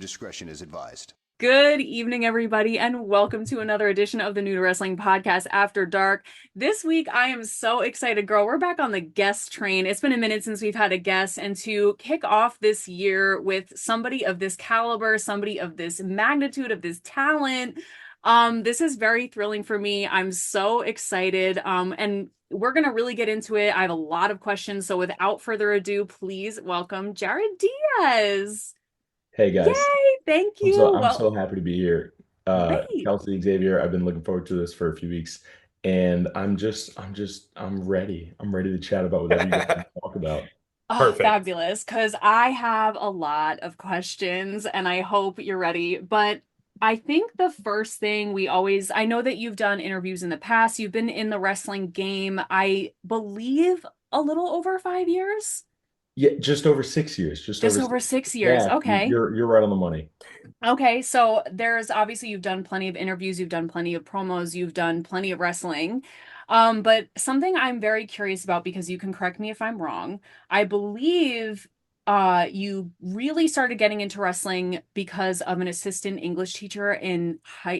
discretion is advised. Good evening, everybody, and welcome to another edition of the New to Wrestling podcast After Dark. This week, I am so excited, girl. We're back on the guest train. It's been a minute since we've had a guest, and to kick off this year with somebody of this caliber, somebody of this magnitude, of this talent, this is very thrilling for me. I'm so excited, and we're going to really get into it. I have a lot of questions, so without further ado, please welcome Jarett Diaz. Hey Yay! guys, Thank I'm you. so I'm so happy to be here. Great. Kelsey, Xavier, I've been looking forward to this for a few weeks, and I'm ready. I'm ready to chat about whatever you guys want to talk about. Oh, Perfect. fabulous. Because I have a lot of questions and I hope you're ready. But I think the first thing I know that you've done interviews in the past. You've been in the wrestling game, I believe, a little over 5 years. Yeah, just over 6 years. Just Just over over six. 6 years. Yeah, Okay. you're right on the money. Okay. So there's obviously you've done plenty of interviews, you've done plenty of promos, you've done plenty of wrestling. But something I'm very curious about, because you can correct me if I'm wrong, I believe you really started getting into wrestling because of an assistant English teacher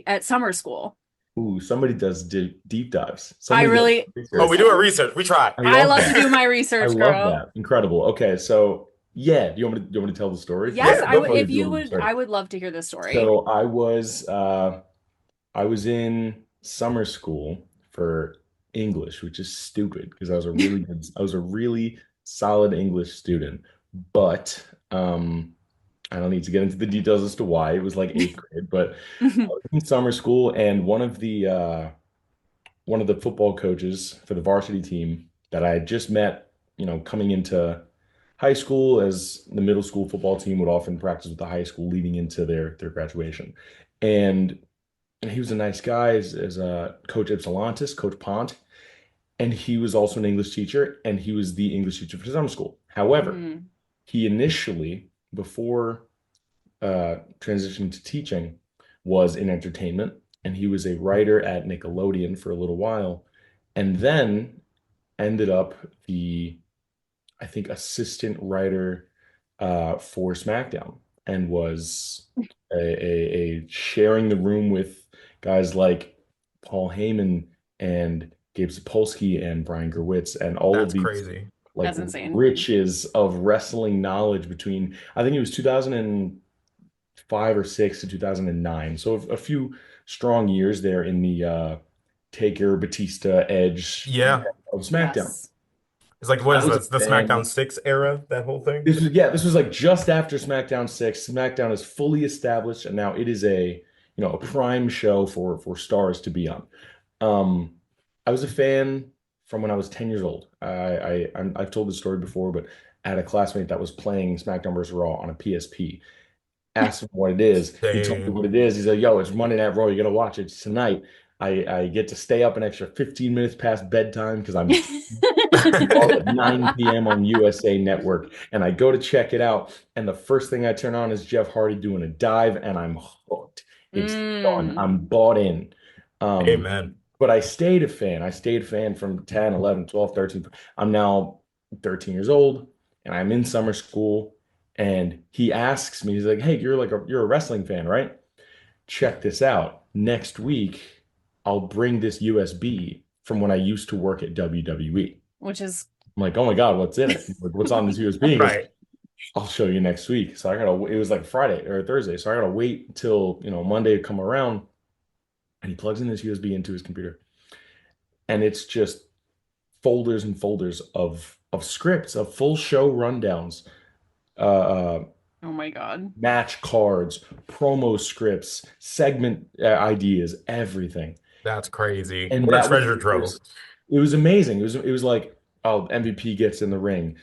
at summer school. Ooh, somebody does deep dives. I Somebody does really research. Oh, we do our research. We try. I love love to that. do my I research, love girl. that. Incredible. Okay, so yeah, do you want me to tell the story? Yes, Yeah, I go would for it. if you would I would love to hear the story. So I was in summer school for English, which is stupid because I was a really solid English student. But I don't need to get into the details as to why. It was like eighth grade, but I was in summer school, and one of the football coaches for the varsity team that I had just met, coming into high school, as the middle school football team would often practice with the high school leading into their graduation. And he was a nice guy as a Coach Ypsilantis, Coach Pont, and he was also an English teacher, and he was the English teacher for summer school. However, Mhm. he initially, before transitioning to teaching, was in entertainment, and he was a writer at Nickelodeon for a little while, and then ended up I think, assistant writer for SmackDown, and was a sharing the room with guys like Paul Heyman and Gabe Sapolsky and Brian Gerwitz and all of That's these crazy. like That's insane. riches of wrestling knowledge between, I think it was 2005 or 6 to 2009. So a few strong years there in the Taker, Batista, Edge Yeah. of SmackDown. Yes. It's like, what I is was this? The a fan. SmackDown 6 era, that whole thing? This was like just after SmackDown 6. SmackDown is fully established, and now it is a prime show for stars to be on. I was a fan from when I was 10 years old. I've told this story before, but I had a classmate that was playing SmackDown vs. Raw on a PSP. Asked him what it is. He told me Dang. what it is. He's like, "Yo, it's Monday Night Raw. You're gonna watch it tonight." I get to stay up an extra 15 minutes past bedtime because I'm at 9 p.m. on USA Network, and I go to check it out, and the first thing I turn on is Jeff Hardy doing a dive, and I'm hooked. It's done. I'm bought in. Um, Amen. but I stayed a fan. I stayed a fan from 10, 11, 12, 13. I'm now 13 years old, and I'm in summer school, and he asks me, he's like, "Hey, you're a wrestling fan, right? Check this out. Next week, I'll bring this USB from when I used to work at WWE." Which is I'm like, "Oh my God, what's in it? Like, what's on this USB?" He goes, Right. "I'll show you next week." So it was like Friday or Thursday. So I gotta wait till, Monday to come around, and he plugs in this USB into his computer. And it's just folders and folders of scripts, of full show rundowns, uh, oh my God. match cards, promo scripts, segment ideas, everything. That's crazy. And What a that was treasure the trove. first. It was amazing. It was like, oh, MVP gets in the ring.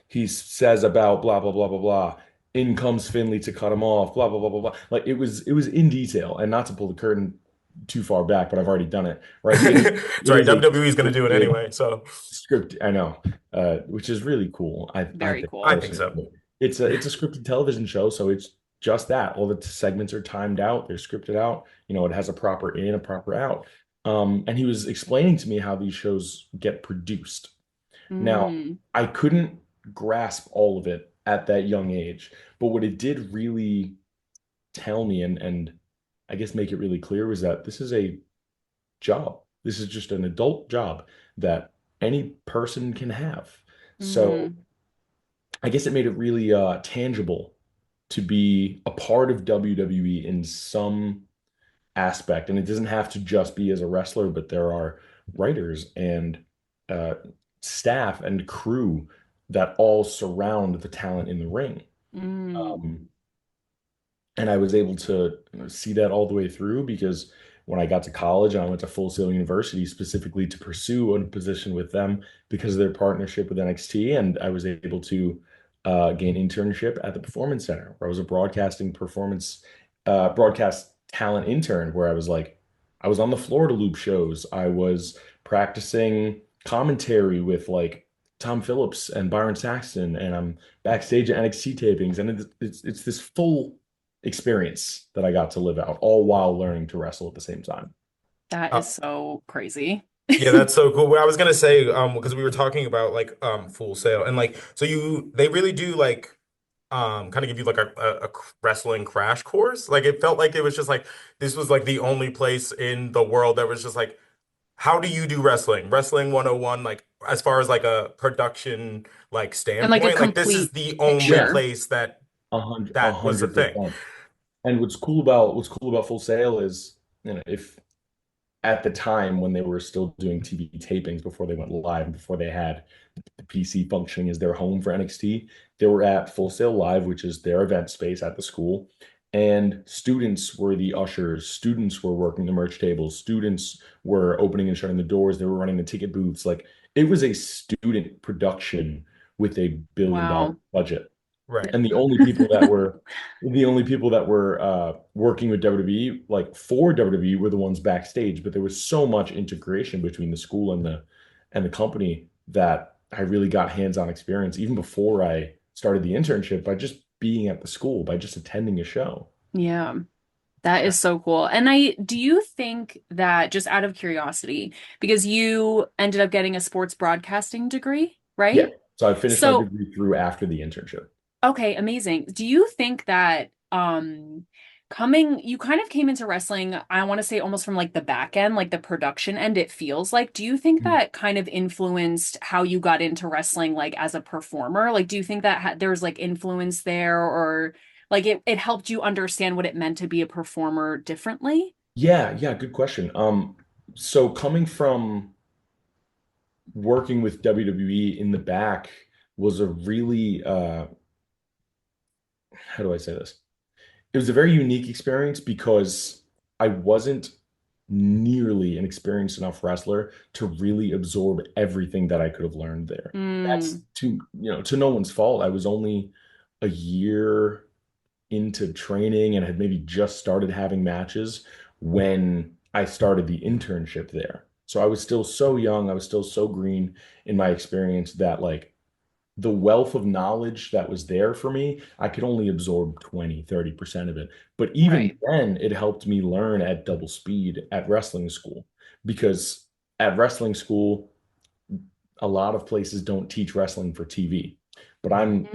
He says about blah blah blah blah blah. In comes Finley to cut him off. Blah blah blah blah blah. Like it was in detail, and not to pull the curtain too far back, but I've already done it. Right? It Sorry, is a WWE is going to do it scripted anyway. So script. I know, which is really cool. I Very think cool. I think so. It's a scripted television show, so it's just that. All the segments are timed out. They're scripted out. It has a proper in, a proper out. And he was explaining to me how these shows get produced. Now, Mm. I couldn't grasp all of it at that young age, but what it did really tell me and I guess make it really clear was that this is a job. This is just an adult job that any person can have. So Mm. I guess it made it really tangible to be a part of WWE in some aspect. And it doesn't have to just be as a wrestler, but there are writers and uh, staff and crew that all surround the talent in the ring. Mm. Um, and I was able to see that all the way through because when I got to college and I went to Full Sail University specifically to pursue a position with them because of their partnership with NXT, and I was able to gain internship at the Performance Center, where I was a broadcast talent intern, where I was on the Florida Loop shows, I was practicing commentary with like Tom Phillips and Byron Saxton, and I'm backstage at NXT tapings, and it's this full experience that I got to live out, all while learning to wrestle at the same time. That is so crazy. Yeah, that's so cool. What I was gonna say, because we were talking about like Full Sail and like so they really do like kind of give you like a wrestling crash course. Like it felt like it was just like this was like the only place in the world that was just like how do you do wrestling? Wrestling 101, like as far as like a production like And like a standpoint, like this is complete the only Yeah, picture. place that a that was a hundred thing. percent. And what's cool about Full Sail is, if at the time when they were still doing TV tapings before they went live and before they had the PC functioning as their home for NXT, they were at Full Sail Live, which is their event space at the school. And students were the ushers, students were working the merch tables, students were opening and shutting the doors, they were running the ticket booths. Like it was a student production with a billion-dollar Wow. budget. Right. And the only people that were working with WWE, like for WWE, were the ones backstage. But there was so much integration between the school and the company that I really got hands-on experience even before I started the internship by just being at the school, by just attending a show. Yeah. That is so cool. And do you think that, just out of curiosity, because you ended up getting a sports broadcasting degree, Yeah. right? So I finished my So, degree through after the internship. okay, amazing. Do you think that you kind of came into wrestling, I want to say almost from like the back end, like the production end, it feels like. Do you think that kind of influenced how you got into wrestling like as a performer? Like do you think that there was like influence there, or like it helped you understand what it meant to be a performer differently? Yeah, good question. So coming from working with WWE in the back was a really how do I say this? It was a very unique experience because I wasn't nearly an experienced enough wrestler to really absorb everything that I could have learned there. That's Mm, to no one's fault. I was only a year into training and had maybe just started having matches when I started the internship there. So I was still so young, I was still so green in my experience that like the wealth of knowledge that was there for me, I could only absorb 20, 30% of it. But even right. then, it helped me learn at double speed at wrestling school because at wrestling school, a lot of places don't teach wrestling for TV. But I'm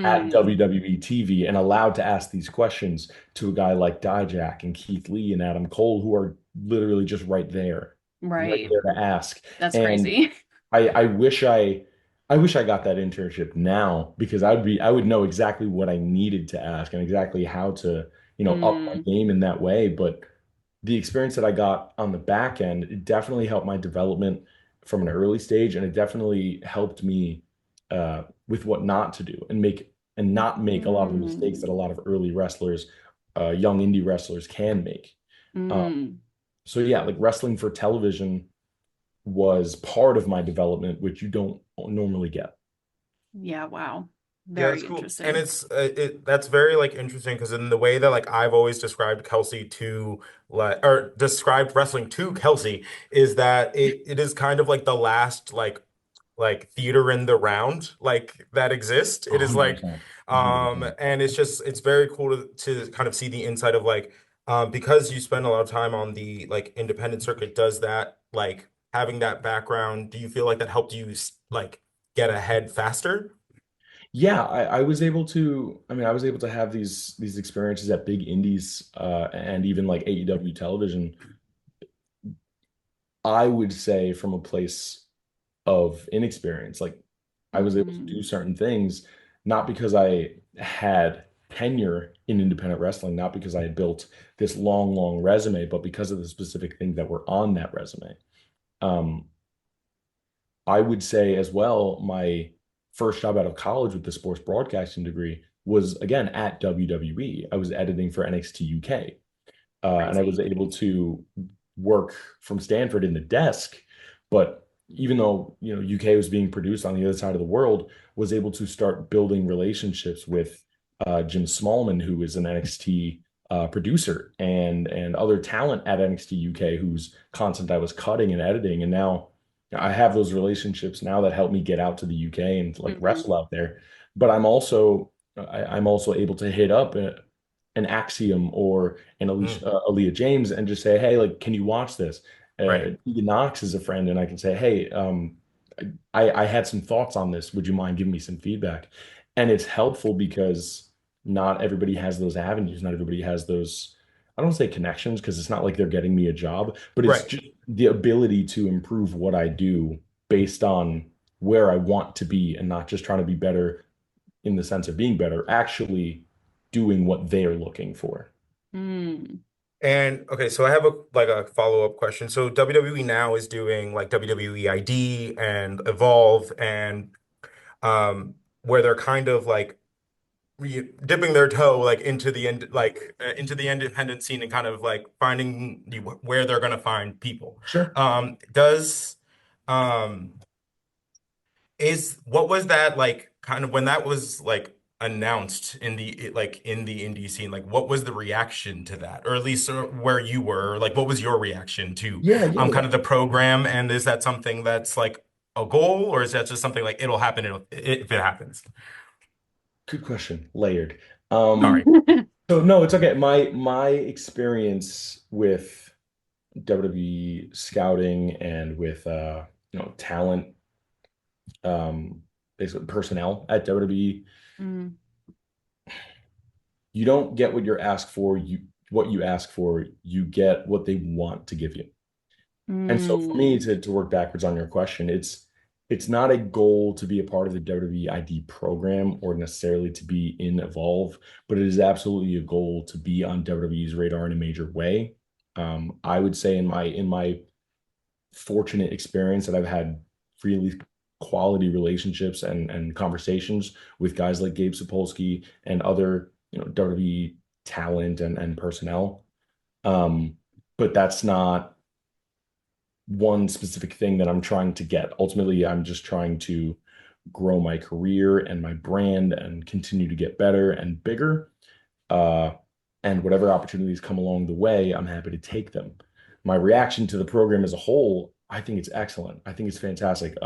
at Mm, WWE TV and allowed to ask these questions to a guy like Dijak and Keith Lee and Adam Cole, who are literally just right right. there to ask. That's And crazy. I wish I wish I got that internship now because I would know exactly what I needed to ask and exactly how to, up my Mm, game in that way. But the experience that I got on the back end, it definitely helped my development from an early stage, and it definitely helped me with what not to do and not make a lot of the mistakes that mm, a lot of early wrestlers, young indie wrestlers can make. Uh, mm. so yeah, like wrestling for television was part of my development, which you don't normally get. Yeah, wow. Yeah, that's Very cool. And interesting. that's very like interesting because in the way that like I've always described Kelsey to like or described wrestling to Kelsey is that it is kind of like the last like theater in the round like that exists. It is like 100%. 100%. and it's very cool to kind of see the inside of like because you spend a lot of time on the like independent circuit, does that like having that background, do you feel like that helped you like get ahead faster? Yeah, I was able to, I mean, I was able to have these experiences at big indies and even like AEW television. I would say from a place of inexperience. Like I was able to Mm, do certain things, not because I had tenure in independent wrestling, not because I had built this long resume, but because of the specific things that were on that resume. Um, I would say as well, my first job out of college with the sports broadcasting degree was again at WWE. I was editing for NXT UK. And I was crazy. able to work from Stanford in the desk. But even though UK was being produced on the other side of the world, was able to start building relationships with Jim Smallman, who is an NXT producer, and other talent at NXT UK whose content I was cutting and editing. And now I have those relationships now that help me get out to the UK and like Hmm. wrestle out there. But I'm also able to hit up an Axiom or an Mm, Aaliyah James and just say, hey, like, can you watch this? right. Tegan Knox is a friend, and I can say, hey, I had some thoughts on this. Would you mind giving me some feedback? And it's helpful because not everybody has those avenues. Not everybody has those, I don't say connections because it's not like they're getting me a job, but it's Right. just the ability to improve what I do based on where I want to be and not just trying to be better in the sense of being better, actually doing what they're looking for. Mm. And okay, so I have a follow-up question. So WWE now is doing like WWE ID and Evolve and where they're kind of like dipping their toe like into the independent scene and kind of like finding where they're gonna find people. Sure. Does um is what was that like kind of when that was like announced in in the indie scene, like what was the reaction to that, or at least where you were, like what was your reaction to Yeah, yeah, kind yeah. of the program, and is that something that's like a goal, or is that just something like it'll happen if it happens? Good question. Layered. Sorry. So no, it's okay. My experience with WWE scouting and with talent, basically personnel at WWE, Mm. you don't get what you're asked for. What you ask for, you get what they want to give you. And so for me Mm. to work backwards on your question, it's not a goal to be a part of the WWE ID program or necessarily to be in Evolve, but it is absolutely a goal to be on WWE's radar in a major way. I would say in my fortunate experience that I've had really quality relationships and conversations with guys like Gabe Sapolsky and other WWE talent and personnel. Um, but that's not one specific thing that I'm trying to get. Ultimately, I'm just trying to grow my career and my brand and continue to get better and bigger. Uh, and whatever opportunities come along the way, I'm happy to take them. My reaction to the program as a whole, I think it's excellent. I think it's fantastic.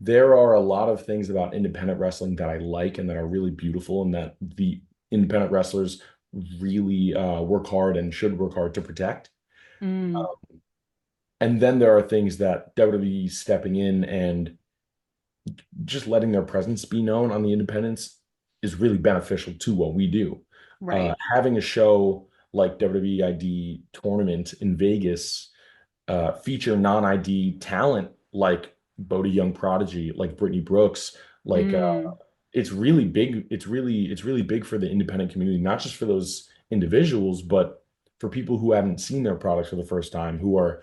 There are a lot of things about independent wrestling that I like and that are really beautiful, and that the independent wrestlers really work hard and should work hard to protect. Mm. And then there are things that WWE stepping in and just letting their presence be known on the independents is really beneficial to what we do. Right. Having a show like WWE ID tournament in Vegas feature non-ID talent like Bodie Young Prodigy, like Brittany Brooks, like Mm. it's really big. It's really big for the independent community, not just for those individuals, but for people who haven't seen their products for the first time, who are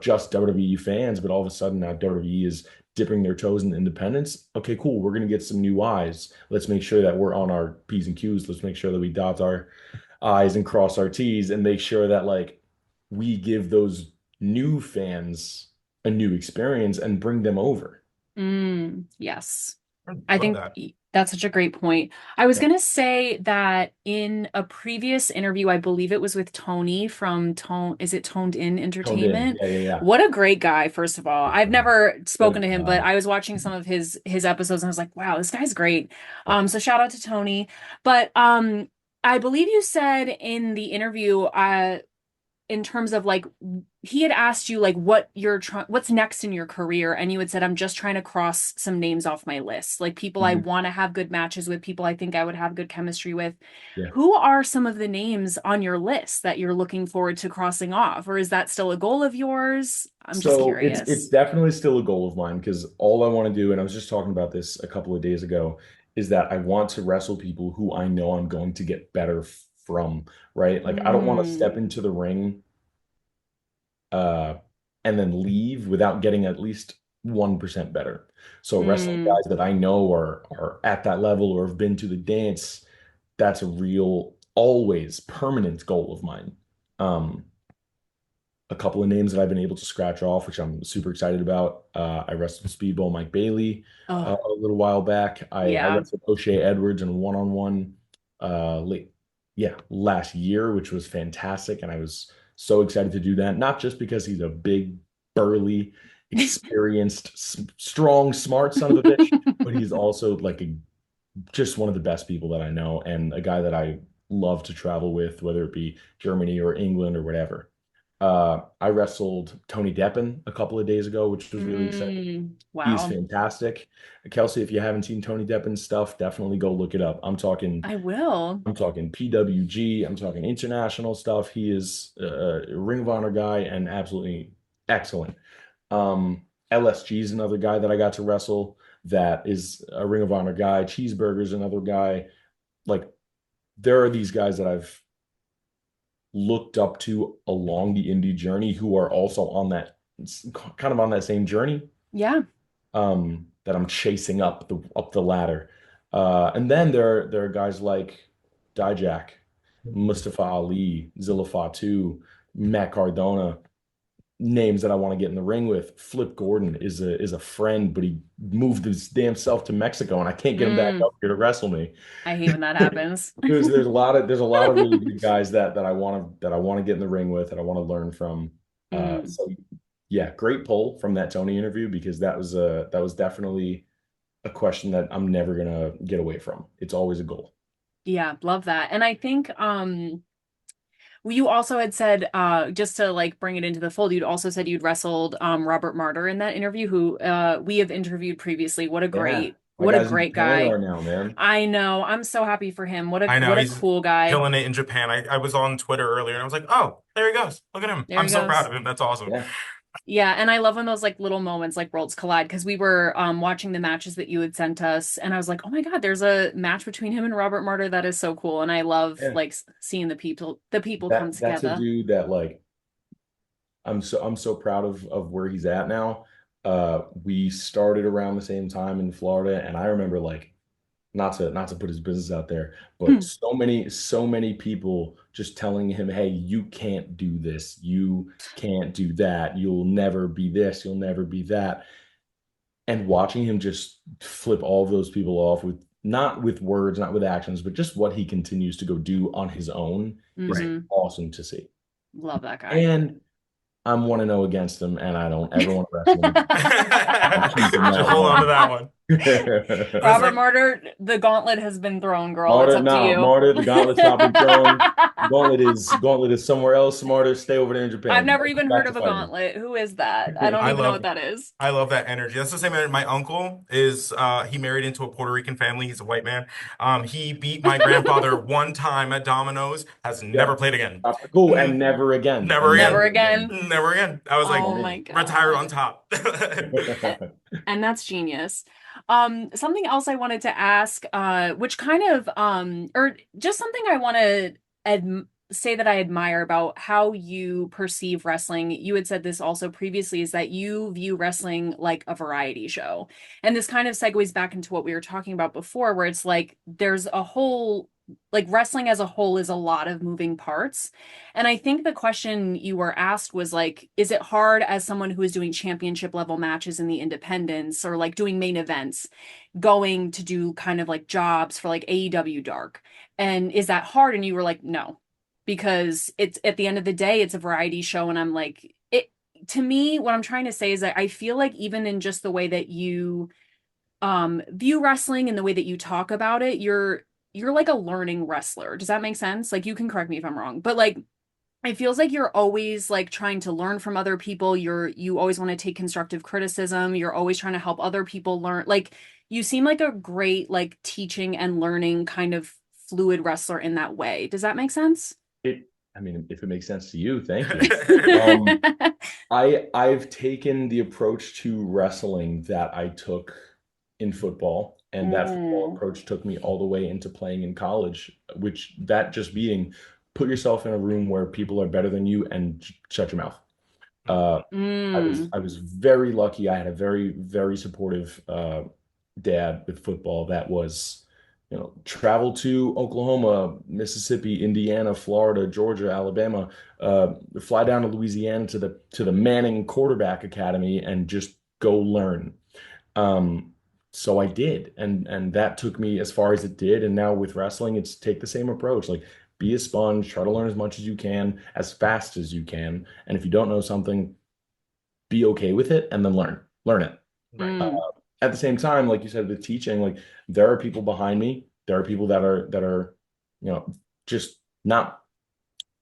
just WWE fans, but all of a sudden now WWE is dipping their toes in the independence. Okay, cool. We're gonna get some new eyes. Let's make sure that we're on our P's and Q's. Let's make sure that we dot our I's and cross our T's and make sure that like we give those new fans a new experience and bring them over. Mm. Yes. I I love think that. that's such a great point. I was Yeah. going to say that in a previous interview, I believe it was with Tony from is it Toned In Toned in. Entertainment? Yeah, yeah, yeah. What a great guy, first of all. I've never spoken Good to him, but guy. I was watching some of his episodes and I was like, wow, this guy's great. So shout out to Tony. But I believe you said in the interview, in terms of like he had asked you like what's next in your career, and you had said, I'm just trying to cross some names off my list, like people I Mhm. want to have good matches with, people I think I would have good chemistry with. Yeah. Who are some of the names on your list that you're looking forward to crossing off, or is that still a goal of yours? I'm just So it's curious. definitely still a goal of mine because all I want to do, and I was just talking about this a couple of days ago, is that I want to wrestle people who I know I'm going to get better from, right? Like I don't want to step Mm, into the ring uh and then leave without getting at least 1% better. So wrestling mm, guys that I know are at that level or have been to the dance, that's a real, always permanent goal of mine. Um, a couple of names that I've been able to scratch off, which I'm super excited about. I wrestled Speedball Mike Bailey oh a little while back. I yeah. wrestled O'Shea Edwards in a one-on-one late, yeah, last year, which was fantastic. And I was so excited to do that, not just because he's a big, burly, experienced, strong, smart son of a bitch, but he's also like just one of the best people that I know and a guy that I love to travel with, whether it be Germany or England or whatever. I wrestled Tony Deppen a couple of days ago, which was really exciting. He's Wow. fantastic. Kelsey, if you haven't seen Tony Deppen's stuff, definitely go look it up. I will. I'm talking PWG, I'm talking international stuff. He is a Ring of Honor guy and absolutely excellent. LSG is another guy that I got to wrestle that is a Ring of Honor guy. Cheeseburger's another guy. Like there are these guys that I've looked up to along the indie journey who are also on that kind of on that same journey Yeah. that I'm chasing up the ladder. And then there are guys like Dijak, Mustafa Ali, Zilla Fatu, Matt Cardona, names that I want to get in the ring with. Flip Gordon is a friend, but he moved his damn self to Mexico, and I can't get him back Mm, up here to wrestle me. I hate when that happens. There's a lot of really good guys that I want to get in the ring with, that I want to learn from. Mm, So yeah, great pull from that Tony interview because that was definitely a question that I'm never gonna get away from. It's always a goal. yeah, love that. And I think well, you also had said, just to like bring it into the fold, you'd also said you'd wrestled Robert Martyr in that interview, who we have interviewed previously. Yeah, my What a guy's in great Japan guy. right now, man. I know. I'm so happy for him. I know What a he's cool guy. killing it in Japan. I was on Twitter earlier and I was like, oh, there he goes. Look at him. There I'm he so proud goes. of him. That's awesome. Yeah, Yeah, and I love when those like little moments like worlds collide, because we were watching the matches that you had sent us, and I was like, "Oh my God, there's a match between him and Robert Martyr that is so cool." And I love yeah. like seeing the people come That's a together. dude that like I'm so proud of where he's at now. We started around the same time in Florida, and I remember like not to put his business out there, but so many people just telling him, "Hey, you can't do this. You can't do that. You'll never be this. You'll never be that." And watching him just flip all of those people off with not with words, not with actions, but just what he continues to go do on his own is Right. Hmm. awesome to see. Love that guy. And I'm 1-0 against him, and I don't ever want to wrestle him. I'm keeping Should that hold on to one. that one. Robert Listen, Martyr, the gauntlet has been thrown, girl. It's Martyr, up to no, you. Martyr, the gauntlet's not been thrown. Gauntlet is somewhere else. Martyr, stay over there in I've Japan. never Don't come even heard back to of a fighting. gauntlet. Who is that? I don't I even know what love that is. I love that energy. That's the same energy. My uncle is he married into a Puerto Rican family. He's a white man. He beat my grandfather one time at dominoes, has never Yeah. played again. Cool, and N- never again, Never and again. Never never again. again. Never again. I was like Oh my Dang. retired on God. top. A- And that's genius. Something else I wanted to ask, which kind of, or just something I want to say that I admire about how you perceive wrestling. You had said this also previously, is that you view wrestling like a variety show. And this kind of segues back into what we were talking about before, where it's like there's a whole, like wrestling as a whole is a lot of moving parts. And I think the question you were asked was like, is it hard as someone who is doing championship level matches in the independents or like doing main events, going to do kind of like jobs for like AEW Dark? And is that hard? And you were like, no, because it's at the end of the day, it's a variety show. And I'm like, it to me, what I'm trying to say is that I feel like even in just the way that you view wrestling and the way that you talk about it, you're like a learning wrestler. Does that make sense? Like you can correct me if I'm wrong, but like it feels like you're always like trying to learn from other people. You always want to take constructive criticism. You're always trying to help other people learn. Like you seem like a great like teaching and learning kind of fluid wrestler in that way. Does that make sense? It, I mean, if it makes sense to you, thank you. Um, I've taken the approach to wrestling that I took in football, and that football Mm, approach took me all the way into playing in college, which that just being put yourself in a room where people are better than you and shut your mouth. Uh, mm. I was very lucky. I had a very supportive dad with football that was, travel to Oklahoma, Mississippi, Indiana, Florida, Georgia, Alabama, fly down to Louisiana to the Manning Quarterback Academy and just go learn. Um, so I did, and that took me as far as it did. And now with wrestling, it's take the same approach. Like be a sponge, try to learn as much as you can, as fast as you can. And if you don't know something, be okay with it and then learn it. Right. Uh, Mm. at the same time, like you said, with teaching, like there are people behind me. There are people that are, just not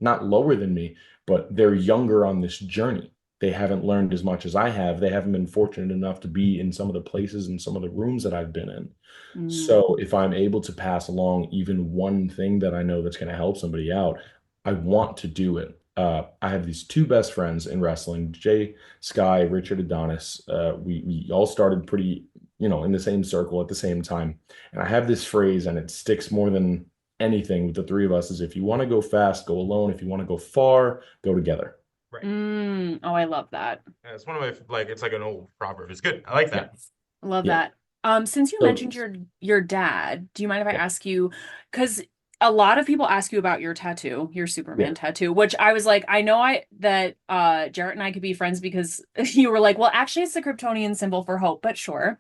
lower than me, but they're younger on this journey. They haven't learned as much as I have. They haven't been fortunate enough to be in some of the places and some of the rooms that I've been in. Mm. So if I'm able to pass along even one thing that I know that's going to help somebody out, I want to do it. I have these two best friends in wrestling, Jay Sky, Richard Adonis. We all started pretty, in the same circle at the same time. And I have this phrase, and it sticks more than anything with the three of us, is if you want to go fast, go alone. If you want to go far, go together. Right. Mm. Oh, I love that. Yeah, it's one of my like it's like an old proverb. It's good. I like Yeah. that. Love Yeah. that. Since you So mentioned your dad, do you mind if I yeah, ask you, because a lot of people ask you about your tattoo, your yeah. Superman tattoo, which I was like, I know I that Jarrett and I could be friends because you were like, well, actually it's the Kryptonian symbol for hope, but sure.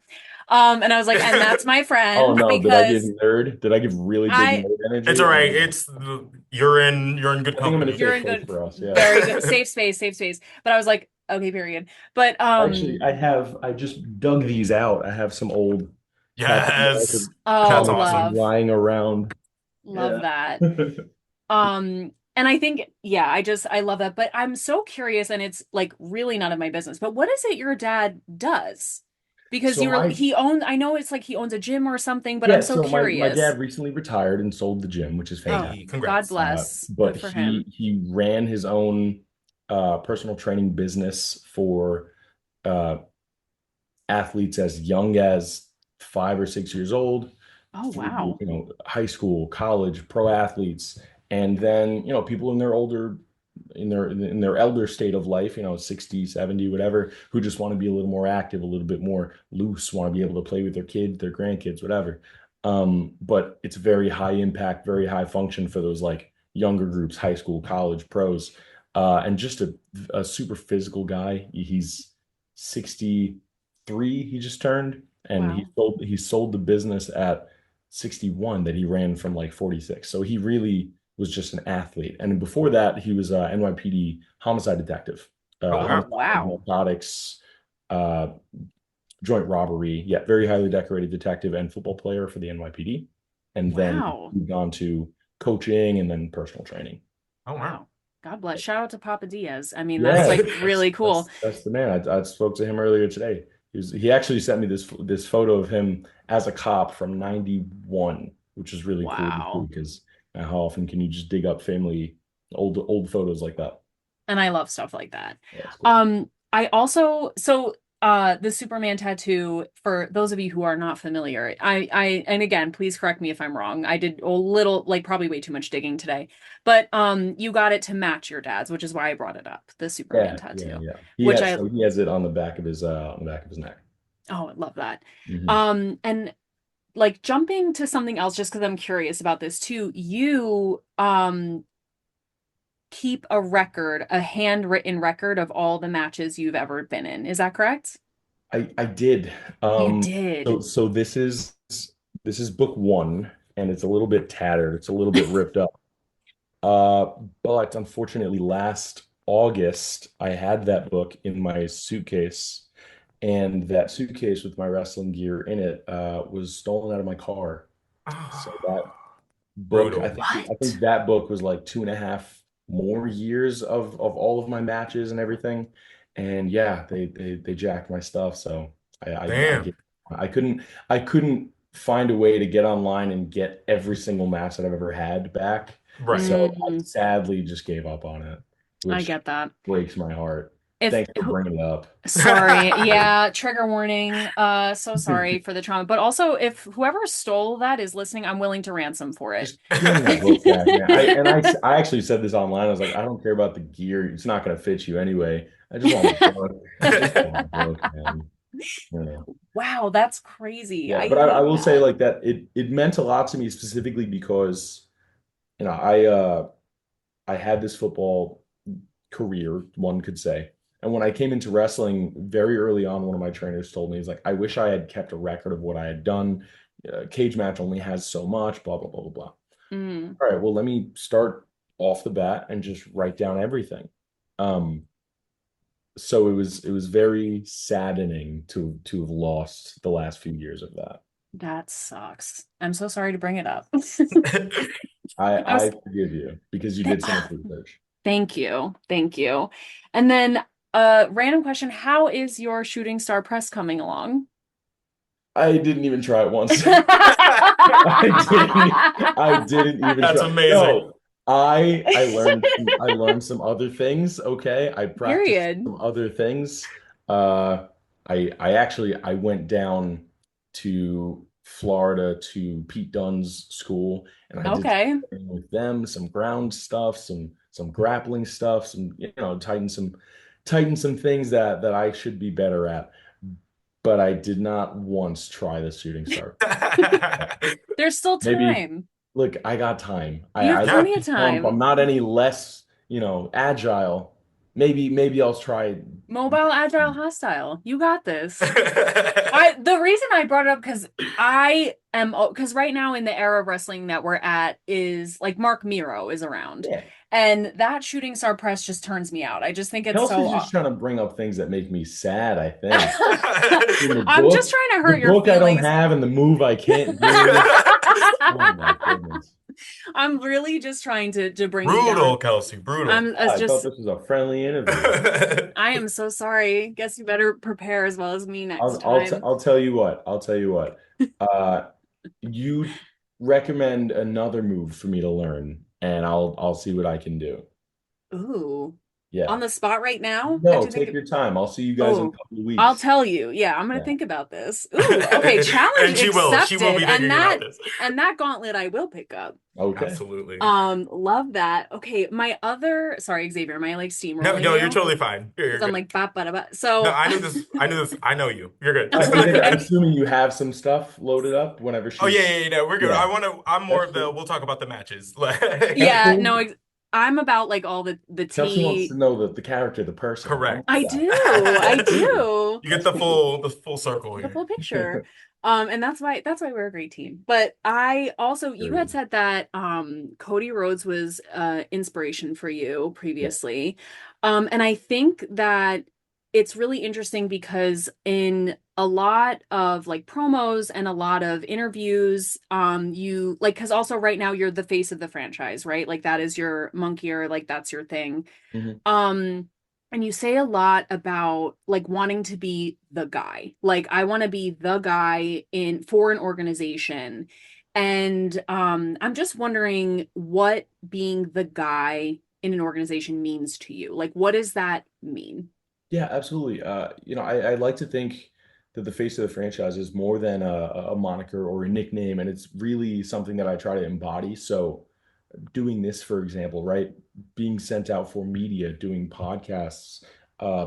And I was like, and that's my Oh friend no, did I give because nerd? Did I give really big I nerd It's energy? all Oh right. no. You're in good I think I'm in a company. you're safe in place good, for us. Yeah. very good, safe space. But I was like, okay, period. But Actually, I just dug these out. I have some old tattoo Yes. oh, That's comics awesome. love, lying around. love Yeah. that. And I think, yeah, I love that. But I'm so curious, and it's like really none of my business. But what is it your dad does? Because So I I know it's like he owns a gym or something, but I'm Yeah, so so my curious. dad recently retired and sold the gym, which is Oh, fantastic. Hey, God congrats. bless. But Good for him. he ran his own personal training business for uh, athletes as young as 5 or 6 years old, Oh, through, wow. high school, college, pro athletes, and then, people in their elder state of life, 60, 70, whatever, who just want to be a little more active, a little bit more loose, want to be able to play with their kids, their grandkids, whatever. But it's very high impact, very high function for those like younger groups, high school, college, pros, and just a super physical guy. He's 63, he just turned, and he Wow. sold he sold the business at 61 that he ran from like 46. So he really was just an athlete. And before that, he was a NYPD homicide detective, Oh Oh, wow. homicide, wow. narcotics, uh, joint robbery. Yeah, very highly decorated detective and football player for the NYPD. And then Wow. moved on to coaching and then personal training. Oh wow. Wow. God bless. Shout out to Papa Diaz. I mean, that's Yeah, like that's really cool. that's that's the man. I spoke to him earlier today. He actually sent me this photo of him as a cop from '91, which is really cool to see Wow. because how often can you just dig up family old photos like that? And I love stuff like that. Yeah, it's cool. I also the Superman tattoo, for those of you who are not familiar, I and again, please correct me if I'm wrong. I did a little, like probably way too much digging today. But you got it to match your dad's, which is why I brought it up, the Superman Yeah, tattoo. yeah. Which I He has it on the back of his neck. oh, I love that. Hmm. And like jumping to something else just because I'm curious about this too. You keep a record, a handwritten record of all the matches you've ever been in. Is that correct? I did. You So did. this is book one, and it's a little bit tattered. It's a little bit ripped up. But unfortunately, last August, I had that book in my suitcase, and that suitcase with my wrestling gear in it was stolen out of my car. So that Oh, book, brutal. I What? think that book was like 2.5 more years of all of my matches and everything. And yeah, they jacked my stuff. So Damn. I couldn't find a way to get online and get every single match that I've ever had back. Right. So I Mm, sadly just gave up on it, I which get that. breaks my heart. If Thanks for bringing it up. Sorry. Yeah, trigger warning. So sorry for the trauma. But also if whoever stole that is listening, I'm willing to ransom for it. Just give me my book back, man. I actually said this online. I was like, I don't care about the gear. It's not going to fit you anyway. I just want my book. I just want my book, man. You know. Wow, that's crazy. Yeah, I but I hate will say that. like that it meant a lot to me specifically because I had this football career, one could say. And when I came into wrestling very early on, one of my trainers told me, he's like, I wish I had kept a record of what I had done. Cage match only has so much, blah, blah, blah, blah, blah. Mm, All right, well, let me start off the bat and just write down everything. Um, so it was very saddening to have lost the last few years of that. that sucks. I'm so sorry to bring it up. I I was forgive you because you th- did so much research. Thank you. Thank you. And then random question, how is your shooting star press coming along? I didn't even try it once. I didn't even That's try. amazing. No, I learned some other things. Okay. I practiced Period. some other things. Uh I went down to Florida to Pete Dunne's school and I did Okay. training with them, some ground stuff, some grappling stuff, some tighten some things that I should be better at. But I did not once try the shooting star. There's still Maybe, time. look, I got time. I, You have I Yeah. plenty like of to jump. I'm time. not any less, agile. Maybe I'll try. Mobile, agile, hostile. You got this. The reason I brought it up because right now in the era of wrestling that we're at is like Mark Miro is around. Yeah. And that shooting star press just turns me out. I just think it's Kelsey's so just trying to bring up things that make me sad, I think. In I'm just trying to the hurt your book I don't feelings. have and the move I can't do. Oh my goodness. I'm really just trying to bring you Brutal, down. Kelsey, brutal. I'm I thought just this was a friendly interview. I am so sorry. Guess you better prepare as well as me next time. I'll tell you what. I'll tell you what. Uh, you recommend another move for me to learn, and I'll see what I can do. Ooh. On Yeah. the spot right now? I have No, to think take of your time. I'll see you guys in a Oh, couple of I'll weeks. tell you. Yeah, I'm gonna Yeah. think about this. Ooh, okay, challenge And she will accepted. be thinking about this. And that gauntlet I will pick up. Okay. Absolutely. Love that. Okay, my other sorry, Xavier, am I like No, steamrolling no, you're you? totally fine. You're Because I'm good. like ba ba da ba. No, So I knew this. I knew this. I know you. You're good. I'm okay. assuming you have some stuff loaded up whenever Oh yeah, she's. yeah, yeah. No, we're good. Yeah, I'm more that's of the. cool. We'll talk about the matches. That's Yeah, cool. no, I'm about like all the Kelsey wants to tea. know the character, the person. I love Correct. I that. do. I That's cool. do. You get That's cool. the full circle The here. full picture. And that's why we're a great team. But I also you had Agreed. said that Cody Rhodes was inspiration for you Yeah. previously. And I think that it's really interesting because in a lot of like promos and a lot of interviews, you like because also right now you're the face of the franchise, right? Like that is your monkey or like that's your thing. Mhm. Um, and you say a lot about like wanting to be the guy. Like I want to be the guy in for an organization. And I'm just wondering what being the guy in an organization means to you. Like what does that mean? Yeah, absolutely. I like to think that the face of the franchise is more than a moniker or a nickname, and it's really something that I try to embody. So, doing this, for example, right, being sent out for media, doing podcasts,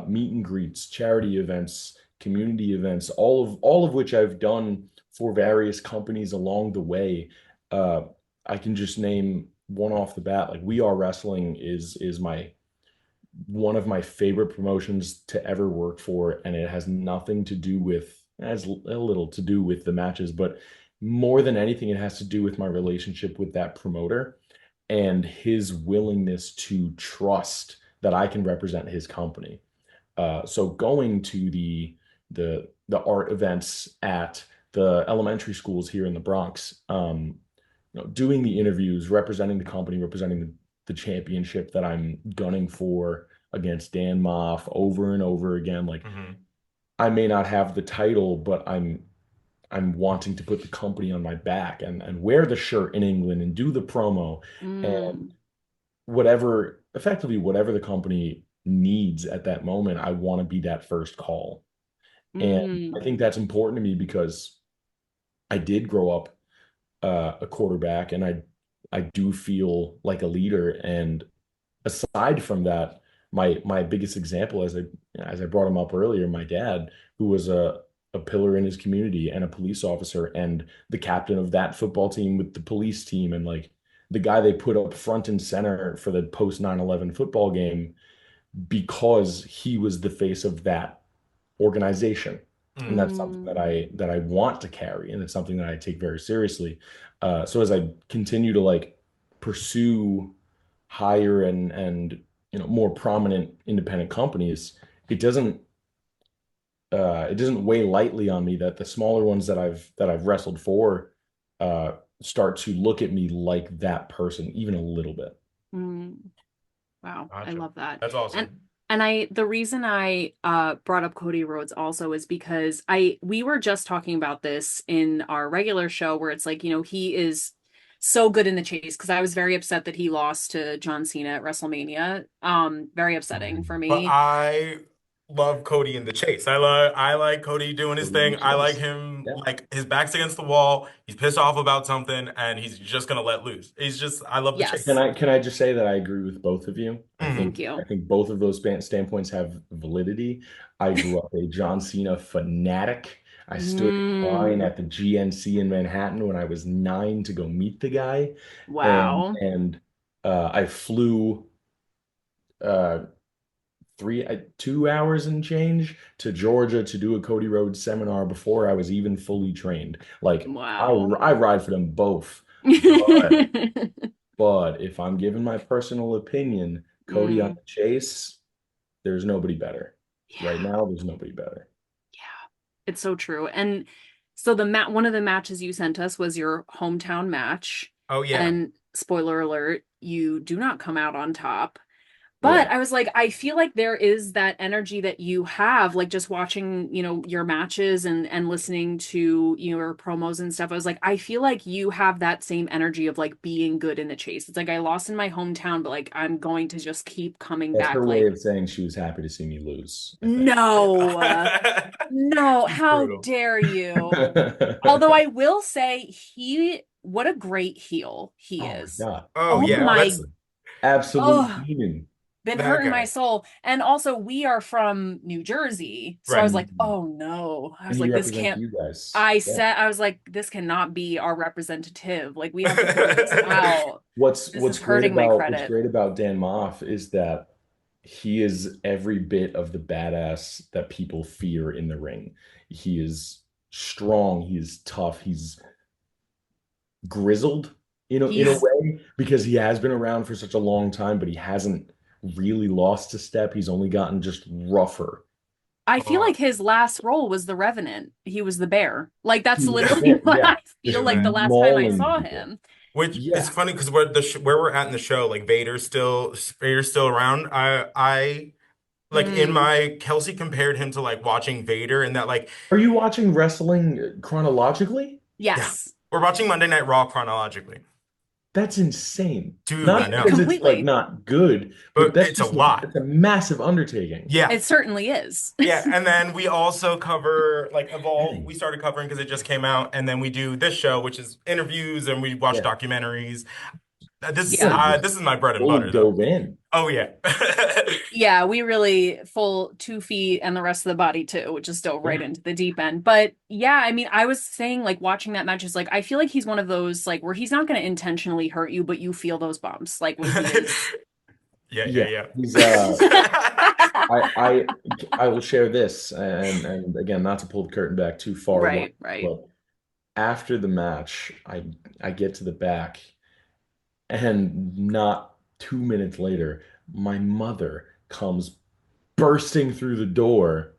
meet and greets, charity events, community events, all of which I've done for various companies along the way. Uh, I can just name one off the bat. Like We Are Wrestling is my one of my favorite promotions to ever work for, and it has nothing to do with, has a little to do with the matches, but more than anything, it has to do with my relationship with that promoter and his willingness to trust that I can represent his company. So going to the art events at the elementary schools here in the Bronx, doing the interviews, representing the company, representing the championship that I'm gunning for against Dan Maff over and over again. Like I may not have the title, but I'm wanting to put the company on my back and wear the shirt in England and do the promo and effectively whatever the company needs at that moment, I want to be that first call. And I think that's important to me because I did grow up a quarterback, and I do feel like a leader. And aside from that, my biggest example, as I brought him up earlier, my dad, who was a pillar in his community and a police officer and the captain of that football team with the police team, and like the guy they put up front and center for the post 9/11 football game because he was the face of that organization. And that's something that I want to carry, and it's something that I take very seriously. So as I continue to like pursue higher and more prominent independent companies, it doesn't weigh lightly on me that the smaller ones that I've wrestled for start to look at me like that person even a little bit. Wow, Gotcha. I love that. That's awesome. And the reason I brought up Cody Rhodes also is because we were just talking about this in our regular show where it's like, he is so good in the chase, because I was very upset that he lost to John Cena at WrestleMania. Very upsetting for But me. I love Cody in the chase. I like Cody doing his thing. I like him, like his back's against the wall. He's pissed off about something and he's just gonna let loose. I love the chase. Can I just say that I agree with both of you? Thank you. I think both of those standpoints have validity. I grew up a John Cena fanatic. I stood in line at the GNC in Manhattan when I was 9 to go meet the guy. Wow. And I flew 2 hours and change to Georgia to do a Cody Rhodes seminar before I was even fully trained. Like, wow. I ride for them both. But if I'm giving my personal opinion, Cody on the chase, there's nobody better. Right now, there's nobody better. Yeah, it's so true. And so one of the matches you sent us was your hometown match. Oh yeah. And spoiler alert, you do not come out on top. But I was like, I feel like there is that energy that you have, like just watching, your matches and listening to your promos and stuff. I was like, I feel like you have that same energy of like being good in the chase. It's like I lost in my hometown, but like I'm going to just keep coming back. That's her way of saying she was happy to see me lose. No, no, how dare you? Although I will say what a great heel he is. God. Oh yeah, my absolute demon. Been hurting my soul. And also we are from New Jersey. So I was like, oh no. I was like, this can't you guys. I was like, this cannot be our representative. Like we have to figure this out. What's great about Dan Maff is that he is every bit of the badass that people fear in the ring. He is strong, he is tough, he's grizzled in a way, because he has been around for such a long time, but he hasn't really lost a step. He's only gotten just rougher. I feel like his last role was the Revenant. He was the bear. Like that's literally what I feel like the last time I saw him. Which is funny because where we're at in the show, like Vader's still around. I like in my Kelsey compared him to like watching Vader, and that like. Are you watching wrestling chronologically? Yes. Yeah. We're watching Monday Night Raw chronologically. That's insane. Dude, not I know. because it's like not good, but that's it's a lot. It's a massive undertaking. Yeah. It certainly is. Yeah, and then we also cover like Evolve. We started covering because it just came out, and then we do this show, which is interviews, and we watch documentaries. This is my bread and butter. Dove in. Oh yeah. Yeah, we really full 2 feet and the rest of the body too, which is still right into the deep end. But yeah, I mean, I was saying like watching that match is like I feel like he's one of those like where he's not going to intentionally hurt you, but you feel those bumps like when he is. Yeah. He's I will share this, and again, not to pull the curtain back too far. Right. But after the match, I get to the back, and not 2 minutes later, my mother comes bursting through the door,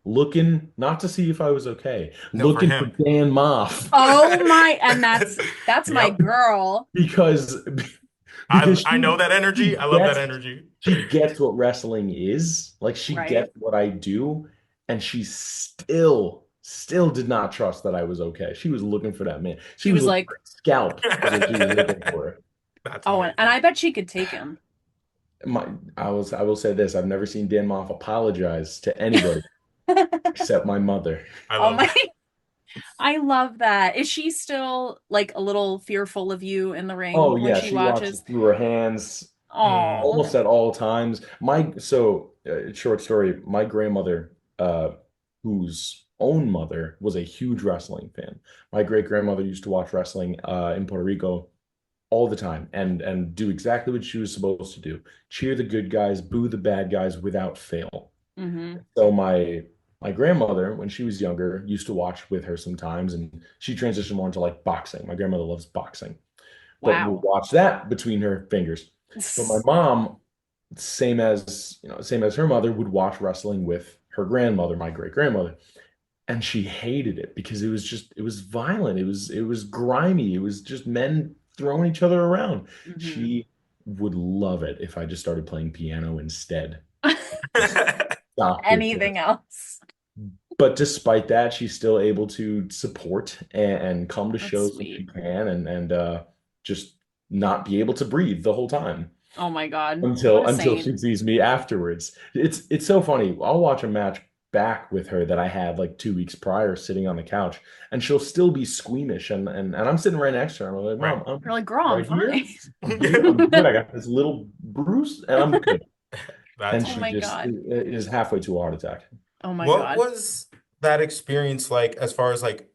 looking not to see if I was okay, looking for Dan Maff. Oh my! And that's my girl. Because because I know that she energy. I love that gets energy. she gets what wrestling is. Like she Right. gets what I do, and she still did not trust that I was okay. She was looking for that man. She She was was looking like, for a scalp, is what she was looking for. That's oh, and amazing. I bet she could take him. My, I will say this: I've never seen Dan Maff apologize to anybody except my mother. I Oh love my, that. I love that. Is she still like a little fearful of you in the ring Oh when yeah, she she watches watches? through her hands Mm. Oh. almost at all times. Short story, my grandmother, whose own mother was a huge wrestling fan. My great grandmother used to watch wrestling in Puerto Rico all the time and do exactly what she was supposed to do. Cheer the good guys, boo the bad guys without fail. Hmm. So my grandmother, when she was younger, used to watch with her sometimes, and she transitioned more into like boxing. My grandmother loves boxing, but we'll Wow. watch that between her fingers. But my mom, same as her mother, would watch wrestling with her grandmother, my great grandmother, and she hated it because it was violent, it was grimy, it was just men throwing each other around. Hmm. She would love it if I just started playing piano instead. Just stop with this. Anything else? But despite that, she's still able to support and come to That's shows when she sweet. can and just not be able to breathe the whole time Oh my God. What a until saint. she sees me afterwards. It's so funny. I'll watch a match back with her that I had like 2 weeks prior sitting on the couch, and she'll still be squeamish and I'm sitting right next to her. I'm like, Right. Mom, I'm You're like, girl, I'm right fine. here. I'm here. I'm good. I got this little bruise and I'm good. That's And Oh she my amazing. just God. is halfway to a heart attack. Oh my What God. was that experience like as far as like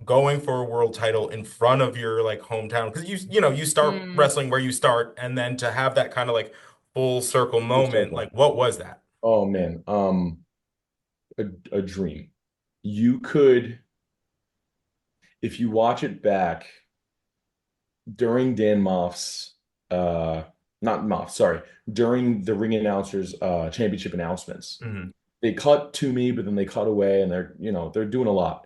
going for a world title in front of your like hometown? Because you start Mm. wrestling where you start, and then to have that kind of like full circle Full moment, circle. like what was that? Oh man, a dream. You could, if you watch it back during Dan Moff's, uh, not Moff, sorry, during the ring announcers, championship announcements, Mhm. they cut to me, but then they cut away, and they're doing a lot.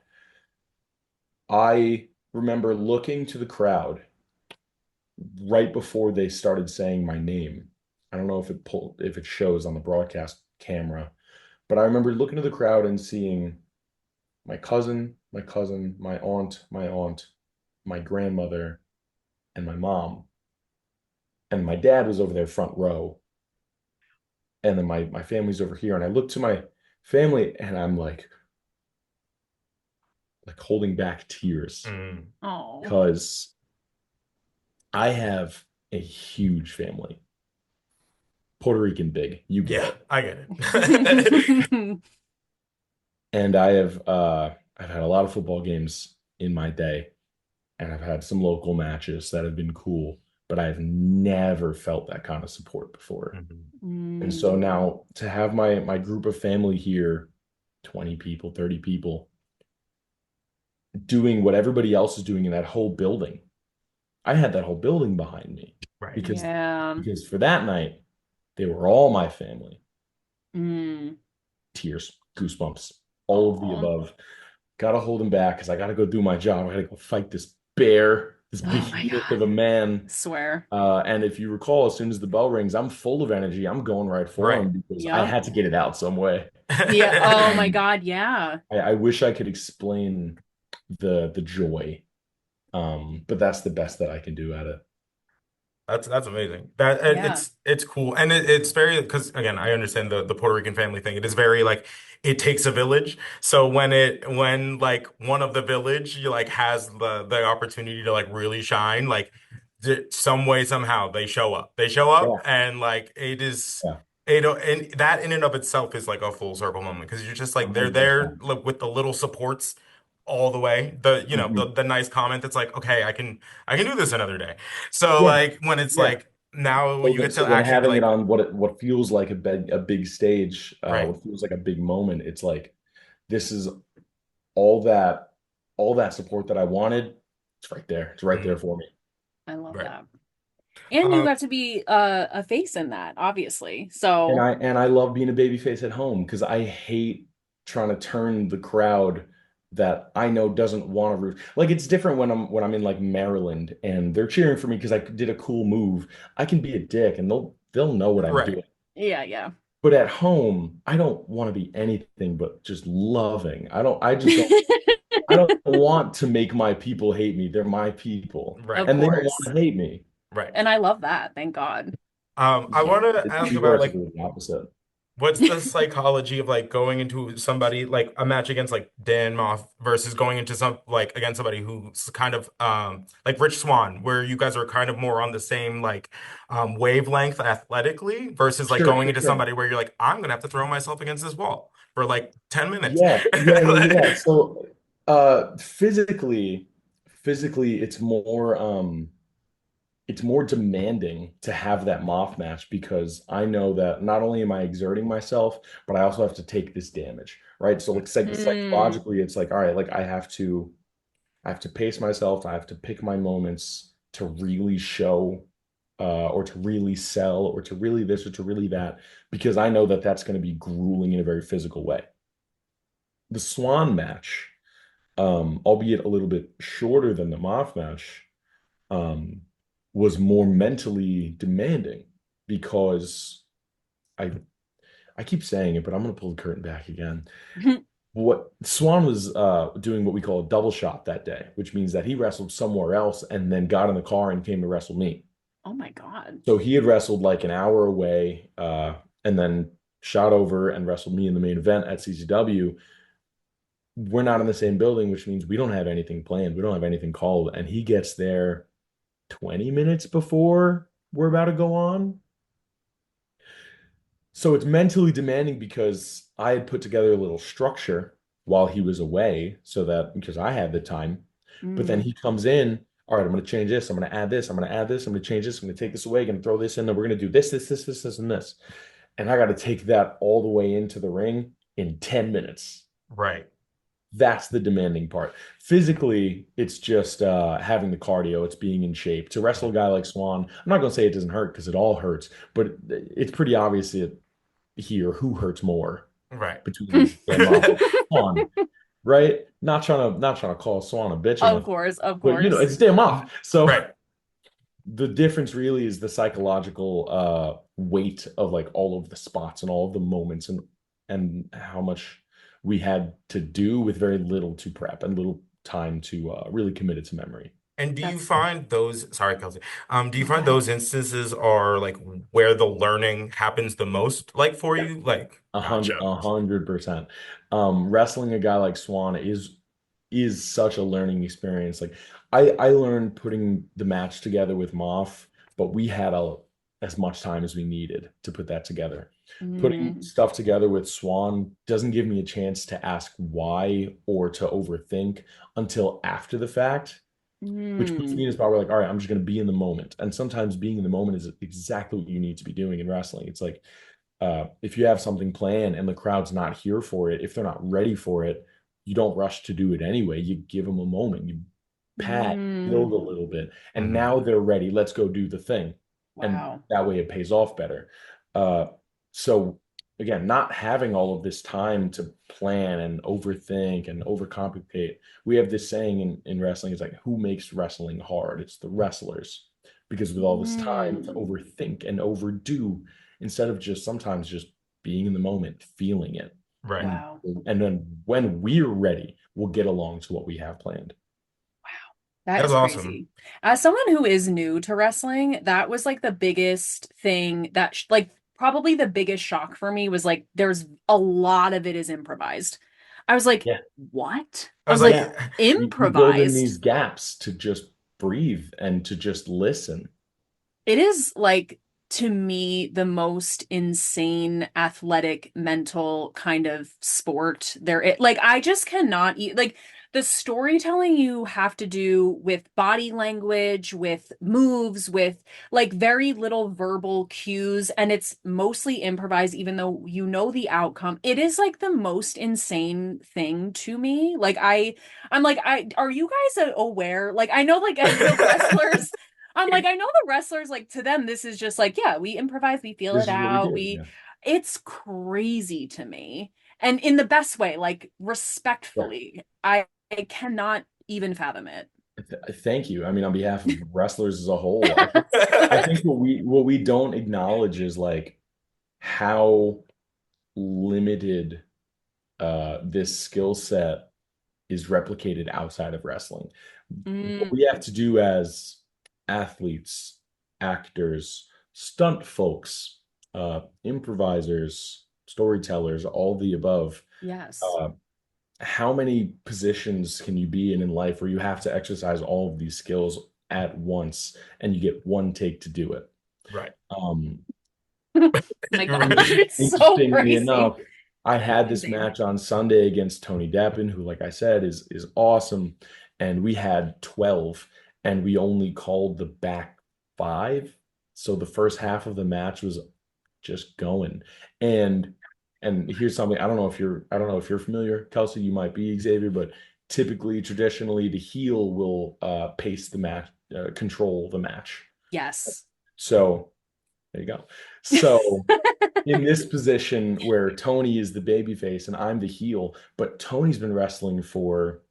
I remember looking to the crowd right before they started saying my name. I don't know if it shows on the broadcast camera, but I remember looking to the crowd and seeing my cousin, my aunt, my grandmother, and my mom. And my dad was over there front row. And then my family's over here. And I look to my family and I'm like holding back tears Mm. Oh. because I have a huge family. Puerto Rican big, you get Yeah, it. I get it. And I've had a lot of football games in my day, and I've had some local matches that have been cool, but I've never felt that kind of support before. Mhm. And so Mm. now to have my group of family here, 20 people, 30 people, doing what everybody else is doing in that whole building. I had that whole building behind me Right. because Yeah. because for that night, they were all my family. Mm. Tears, goosebumps, all of the Oh. above. Gotta hold them back because I gotta go do my job. I gotta go fight this bear, this Oh my behemoth God. of a man. Swear. And if you recall, as soon as the bell rings, I'm full of energy. I'm going right for Right. him because I Yep. had to get it out some way. Yeah. Oh my And God. Yeah. I wish I could explain the joy. But that's the best that I can do at it. That's amazing. That Yeah. it's cool, and it's very because again, I understand the Puerto Rican family thing. It is very like it takes a village. So when like one of the village you like has the opportunity to like really shine, like some way somehow they show up. They show up, Yeah, and like it is. yeah, And that in and of itself is like a full circle moment because you're just like they're there 100%. like, with the little supports all the way. The you know Mhm. the nice comment that's like, okay, I can do this another day. So Yeah, like when it's yeah. like now So you then, get so to then actually be having it like, on what feels like a big stage, right. what feels like a big moment, it's like this is all that support that I wanted. It's right there. It's right there Mhm. for me. I love Right. that. And you Uh, got to be a face in that, obviously. And So, I love being a baby face at home because I hate trying to turn the crowd that I know doesn't want to root. Like it's different when I'm in like Maryland and they're cheering for me because I did a cool move. I can be a dick and they'll know what I'm Right. doing. Yeah, yeah. But at home, I don't want to be anything but just loving. I just don't I don't want to make my people hate me. They're my people. Of Right. And they don't want course. to hate me. Right. And I love that. Thank God. I Yeah. want to It ask should be where about it's like really the opposite. what's the psychology of like going into somebody like a match against like Dan Maff versus going into some like against somebody who's kind of like Rich Swann, where you guys are kind of more on the same like wavelength athletically versus like Sure, going sure, into sure. somebody where you're like, I'm gonna have to throw myself against this wall for like 10 minutes. Yeah, yeah, yeah, yeah. So physically it's more demanding to have that moth match because I know that not only am I exerting myself, but I also have to take this damage, right? So like Mm, psychologically, it's like, all right, like I have to pace myself, I have to pick my moments to really show or to really sell or to really this or to really that, because I know that that's going to be grueling in a very physical way. The Swan match, albeit a little bit shorter than the Moth match, um, was more mentally demanding because I I keep saying it, but I'm gonna pull the curtain back again. What Swan was doing what we call a double shot that day, which means that he wrestled somewhere else and then got in the car and came to wrestle me. oh my God. So he had wrestled like an hour away, and then shot over and wrestled me in the main event at CCW. We're not in the same building, which means we don't have anything planned. We don't have anything called. And he gets there 20 minutes before we're about to go on. So it's mentally demanding because I had put together a little structure while he was away so that because I had the time. But then Mm. he comes in, all right, I'm going to change this. I'm going to add this. I'm going to add this. I'm going to change this. I'm going to take this away. I'm going to throw this in. Then we're going to do this, and this. And I got to take that all the way into the ring in 10 minutes. Right. That's the demanding part. Physically, it's just having the cardio, it's being in shape. To wrestle a guy like Swan, I'm not going to say it doesn't hurt because it all hurts, but it's pretty obvious here who hurts more Right. between Dan Maff and Swan, right? Not trying to call Swan a bitch or Of nothing, course, of but course. it's Dan Maff. So Right. the difference really is the psychological weight of like all of the spots and all of the moments and how much we had to do with very little to prep and little time to really commit it to memory. And do you That's find those, sorry, Kelsey, do you no, find go ahead. those instances are like where the learning happens the most, like for Yeah, you? Like, a hundred, gotcha. 100%. Wrestling a guy like Swan is such a learning experience. Like I learned putting the match together with Moff, but we had as much time as we needed to put that together. Putting Mm, stuff together with Swan doesn't give me a chance to ask why or to overthink until after the fact, which puts me mm, in a spot where like, all right, I'm just going to be in the moment. And sometimes being in the moment is exactly what you need to be doing in wrestling. It's like if you have something planned and the crowd's not here for it, if they're not ready for it, you don't rush to do it anyway. You give them a moment, you pat, build mm. a little bit, and Hmm. now they're ready. Let's go do the thing. And Wow. that way it pays off better. Uh, so again, not having all of this time to plan and overthink and overcomplicate. We have this saying in wrestling, it's like, who makes wrestling hard? It's the wrestlers. Because with all this time to Mm, overthink and overdo, instead of just sometimes just being in the moment, feeling it. Right. And wow. and then when we're ready, we'll get along to what we have planned. That That's is awesome. crazy. As someone who is new to wrestling, that was like the biggest thing that like probably the biggest shock for me was like there's a lot of it is improvised. I was like, Yeah. what? I I was was like, like, Yeah. You build in improvised. these gaps to just breathe and to just listen. It is like to me the most insane athletic mental kind of sport like I just cannot eat like the storytelling you have to do with body language, with moves, with like very little verbal cues, and it's mostly improvised even though you know the outcome. It is like the most insane thing to me. Like I'm like I are you guys aware? Like I know like the wrestlers I'm like, I know the wrestlers, like to them, this is just like, yeah, we improvise, we feel This it is what we out. do. Yeah. It's crazy to me. and in the best way, like Yeah. respectfully. I cannot even fathom it. Thank you. I mean, on behalf of wrestlers as a whole, I think what we don't acknowledge is like how limited this skill set is replicated outside of wrestling. What Mm, we have to do as athletes, actors, stunt folks, improvisers, storytellers, all the above. yes. Uh, how many positions can you be in life where you have to exercise all of these skills at once and you get one take to do it? Right. Um, My gosh, Right. it's so Interestingly crazy. enough, I had this Insane. match on Sunday against Tony Deppen, who, like I said, is awesome. And we had 12, and we only called the back five. So the first half of the match was just going. And here's something, I don't know if you're familiar, Kelsey, you might be, Xavier, but typically, traditionally, the heel will pace the match, control the match. Yes. So there you go. So in this position where Tony is the babyface and I'm the heel, but Tony's been wrestling for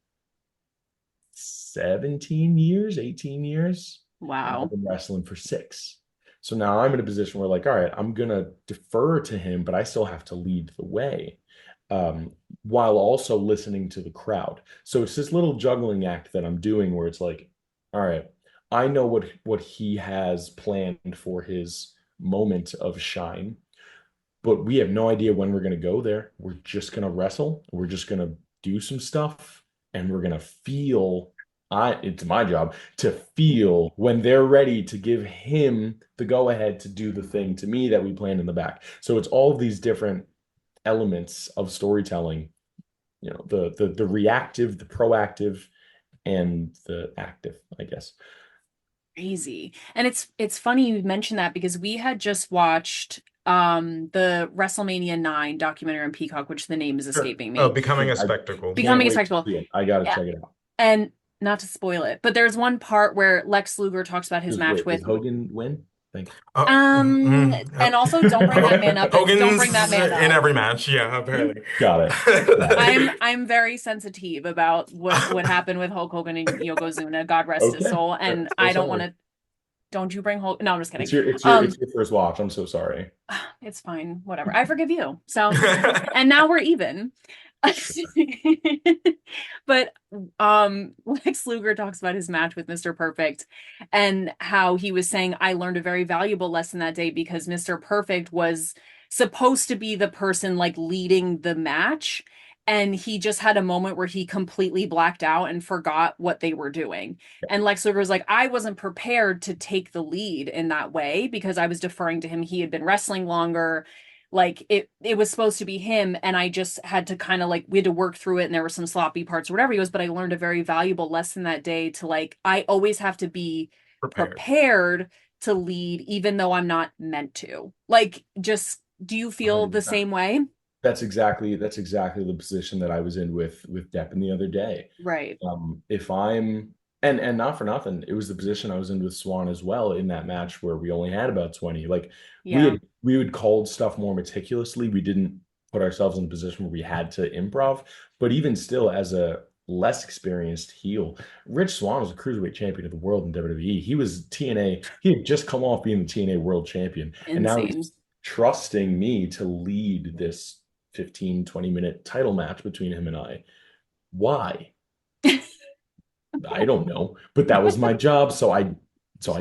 17 years, 18 years, and I've Wow. been wrestling for 6. So now I'm in a position where, like, all right, I'm gonna defer to him, but I still have to lead the way, while also listening to the crowd. So it's this little juggling act that I'm doing where it's like, all right, I know what he has planned for his moment of shine, but we have no idea when we're going to go there. We're just going to wrestle. We're just going to do some stuff, and we're going to feel. It's my job to feel when they're ready to give him the go ahead to do the thing to me that we planned in the back. So it's all of these different elements of storytelling. You know, the reactive, the proactive, and the active, I guess. Crazy. And it's funny you mentioned that because we had just watched the WrestleMania 9 documentary on Peacock, which the name is Sure. escaping Oh, me. becoming a I spectacle. can't Becoming a wait to Spectacle. see it. I got to Yeah. check it out. And not to spoil it, but there's one part where Lex Luger talks about his match Wait, does with Hogan win? Thanks. and also don't bring that man up. Don't bring that Hogan's man in up. every match. Yeah, apparently. Got it. I'm very sensitive about what happened with Hulk Hogan and Yokozuna. God rest his Okay. soul. And So I don't want sorry. to. Don't you bring Hulk? No, I'm just kidding. It's your first watch. I'm so sorry. It's fine. Whatever. I forgive you. So, and now we're even. But Lex Luger talks about his match with Mr. Perfect and how he was saying, I learned a very valuable lesson that day because Mr. Perfect was supposed to be the person like leading the match. And he just had a moment where he completely blacked out and forgot what they were doing. And Lex Luger was like, I wasn't prepared to take the lead in that way because I was deferring to him. He had been wrestling longer. Like it was supposed to be him. And I just had to kind of like, we had to work through it and there were some sloppy parts or whatever he was, but I learned a very valuable lesson that day to like, I always have to be Prepared. prepared to lead, even though I'm not meant to. Like, just do you feel the 100%. same way? That's exactly the position that I was in with Deppen the other day. Right. If I'm and not for nothing, it was the position I was in with Swann as well in that match where we only had about 20. Like Yeah. we would called stuff more meticulously. We didn't put ourselves in a position where we had to improv. But even still, as a less experienced heel, Rich Swann was a cruiserweight champion of the world in WWE. He was TNA. He had just come off being the TNA world champion, and now Insane. he's trusting me to lead this 15, 20-minute title match between him and I. Why? I don't know, but that was my job, so I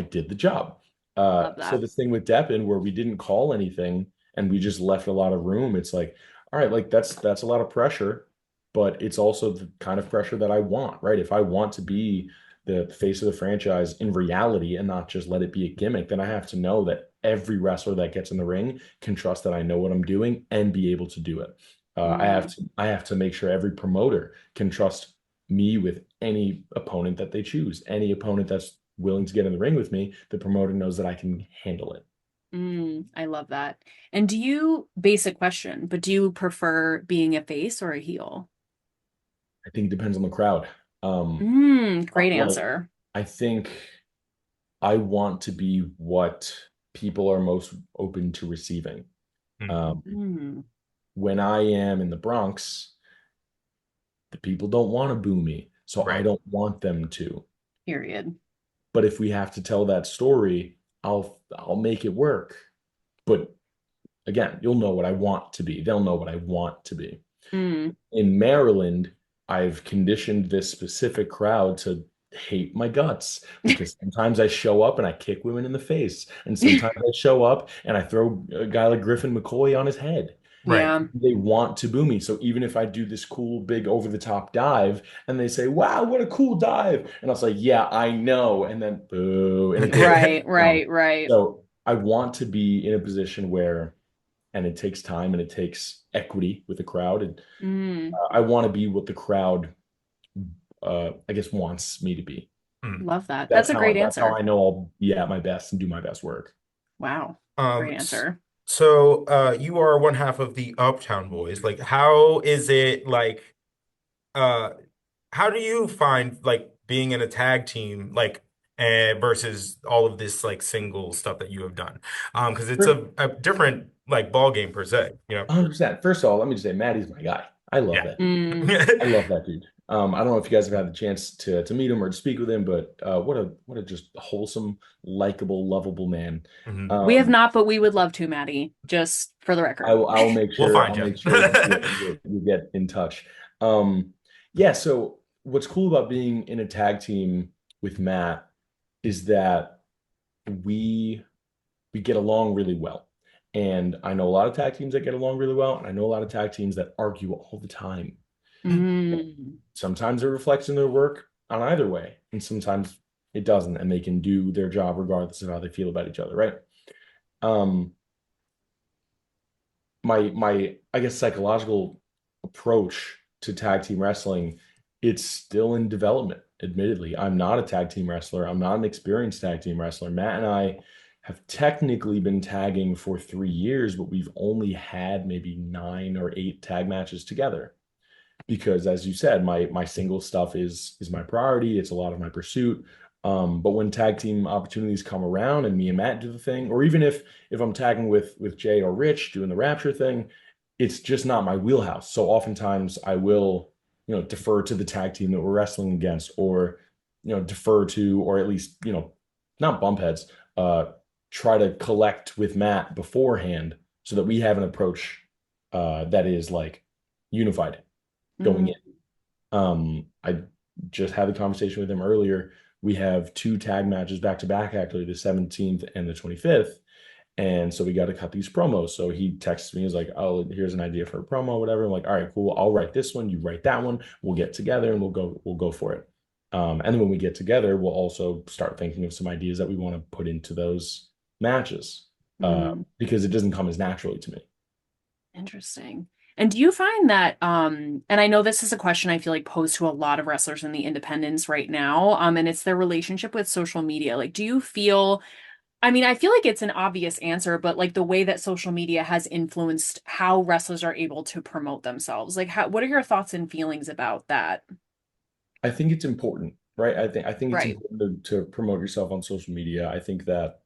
did the job. Love So that. the thing with Deppen where we didn't call anything and we just left a lot of room, it's like, all right, like that's a lot of pressure, but it's also the kind of pressure that I want, right? If I want to be the face of the franchise in reality and not just let it be a gimmick, then I have to know that every wrestler that gets in the ring can trust that I know what I'm doing and be able to do it. Mm. I have to make sure every promoter can trust me with any opponent that they choose. Any opponent that's willing to get in the ring with me, the promoter knows that I can handle it. I love that. And basic question, but do you prefer being a face or a heel? I think it depends on the crowd. Great Like answer. I think I want to be what people are most open to receiving. Mhm. Um, Mm. when I am in the Bronx, the people don't want to boo me, so I Right. don't want them to. Period. But if we have to tell that story, I'll make it work. But again, you'll know what I want to be. They'll know what I want to be. Mm. In Maryland, I've conditioned this specific crowd to hate my guts because sometimes I show up and I kick women in the face, and sometimes I show up and I throw a guy like Griffin McCoy on his head. Right. Yeah. They want to boo me. So even if I do this cool, big, over the top dive and they say, wow, what a cool dive. And I'll say, yeah, I know. And then boo. And it goes Right, down. right. So I want to be in a position where, and it takes time and it takes equity with the crowd. And Mm. I want to be what the crowd, I guess, wants me to be. Mm. Love that. That's a great That's how answer. I know I'll be at my best and do my best work. Wow. Great S- answer. so you are one half of the Uptown Boys. Like, how is it like uh how do you find like being in a tag team like versus all of this like single stuff that you have done? Because it's a different like ball game per se, you know? 100%. First of all, let me just say, Maddie's my guy. I love Yeah. that. Mm. I love that dude. I don't know if you guys have had the chance to meet him or to speak with him, but what a just wholesome, likable, lovable man. Mhm. We have Um, not, but we would love to, Maddie, just for the record. I'll We'll find I'll you. make sure you get in touch. Yeah, so what's cool about being in a tag team with Matt is that we we get along really well. And I know a lot of tag teams that get along really well, and I know a lot of tag teams that argue all the time. Mm. Sometimes it reflects in their work on either way, and sometimes it doesn't, and they can do their job regardless of how they feel about each other, right? Um, my I guess psychological approach to tag team wrestling, it's still in development. Admittedly, I'm not a tag team wrestler. I'm not an experienced tag team wrestler. Matt and I have technically been tagging for 3 years, but we've only had maybe 9 or 8 tag matches together. Because as you said, my single stuff is my priority. It's a lot of my pursuit. But when tag team opportunities come around and me and Matt do the thing, or even if I'm tagging with Jay or Rich doing the Rapture thing, it's just not my wheelhouse. So oftentimes I will, defer to the tag team that we're wrestling against, or defer to, or at least not bump heads. Try to collect with Matt beforehand so that we have an approach that is like unified going Mm. in. I just had a conversation with him earlier. We have 2 tag matches back to back, actually, the 17th and the 25th. And so we got to cut these promos. So he texts me, he's like, oh, here's an idea for a promo, whatever. I'm like, all right, cool. I'll write this one, you write that one. We'll get together and we'll go for it. And then when we get together, we'll also start thinking of some ideas that we want to put into those matches. Mm. Because it doesn't come as naturally to me. Interesting. And do you find that, and I know this is a question I feel like posed to a lot of wrestlers in the independents right now, and it's their relationship with social media. Like, do you feel, I mean, I feel like it's an obvious answer, but like the way that social media has influenced how wrestlers are able to promote themselves, like what are your thoughts and feelings about that? I think it's important, right? I think it's Right. important to promote yourself on social media. I think that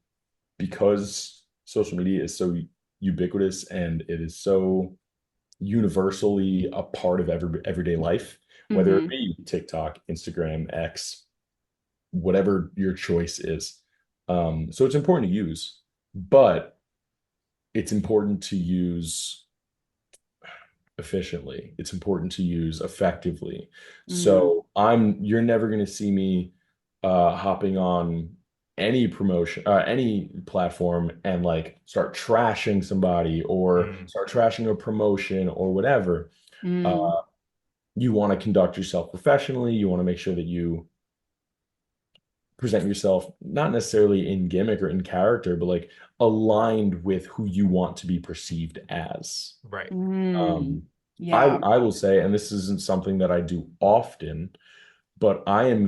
because social media is so ubiquitous and it is so universally a part of everyday life, whether it Mm-hmm. be TikTok, Instagram, X, whatever your choice is. So it's important to use, but it's important to use efficiently. It's important to use effectively. Mm. So you're never going to see me hopping on any promotion, any platform and like start trashing somebody or Mm. start trashing a promotion or whatever. Mm. Uh, you want to conduct yourself professionally. You want to make sure that you present yourself not necessarily in gimmick or in character, but like aligned with who you want to be perceived as. Right. Mm. Um, Yeah. I will say, and this isn't something that I do often, but I am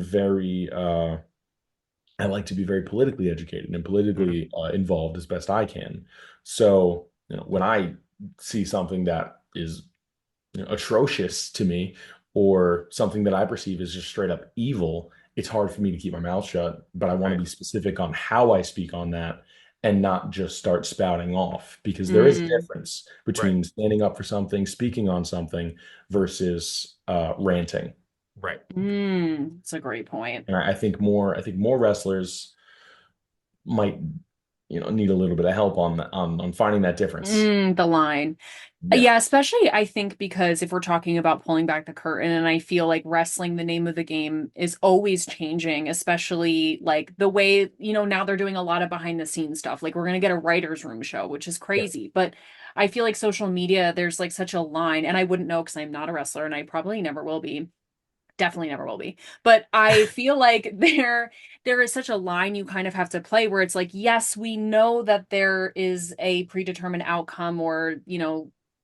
I like to be very politically educated and Mhm. politically involved as best I can. So, when I see something that is atrocious to me or something that I perceive as just straight up evil, it's hard for me to keep my mouth shut, but I want to Right. be specific on how I speak on that and not just start spouting off, because there is a Mm, difference Right. between standing up for something, speaking on something versus ranting. Right. it's a great point. And I think more wrestlers might, need a little bit of help on finding that difference. The line. Yeah. Yeah, especially I think because if we're talking about pulling back the curtain, and I feel like wrestling, the name of the game, is always changing, especially like the way, now they're doing a lot of behind the scenes stuff. Like we're gonna get a writer's room show, which is Yeah. crazy. But I feel like social media, there's like such a line, and I wouldn't know because I'm not a wrestler and I probably never will be. Definitely never will be. But I feel like there is such a line you kind of have to play where it's like, yes, we know that there is a predetermined outcome, or,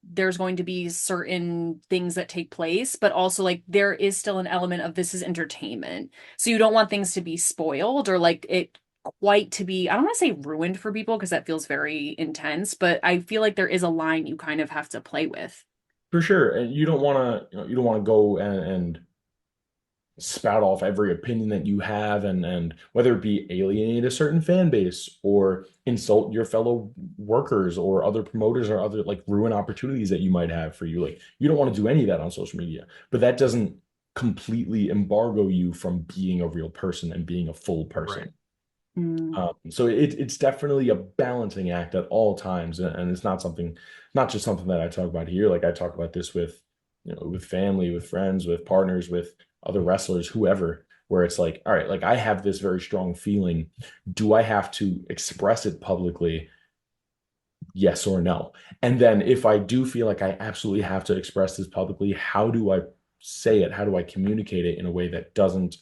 there's going to be certain things that take place, but also like there is still an element of this is entertainment. So you don't want things to be spoiled or like it quite to be, I don't want to say ruined for people because that feels very intense, but I feel like there is a line you kind of have to play with. For sure. And you don't want to go and spout off every opinion that you have, and whether it be alienate a certain fan base or insult your fellow workers or other promoters or other like ruin opportunities that you might have for you. Like you don't want to do any of that on social media, but that doesn't completely embargo you from being a real person and being a full Right. person. Mm. So it's definitely a balancing act at all times, and it's not just something that I talk about here. Like I talk about this with, with family, with friends, with partners, with other wrestlers, whoever, where it's like, all right, like I have this very strong feeling. Do I have to express it publicly? Yes or no? And then if I do feel like I absolutely have to express this publicly, how do I say it? How do I communicate it in a way that doesn't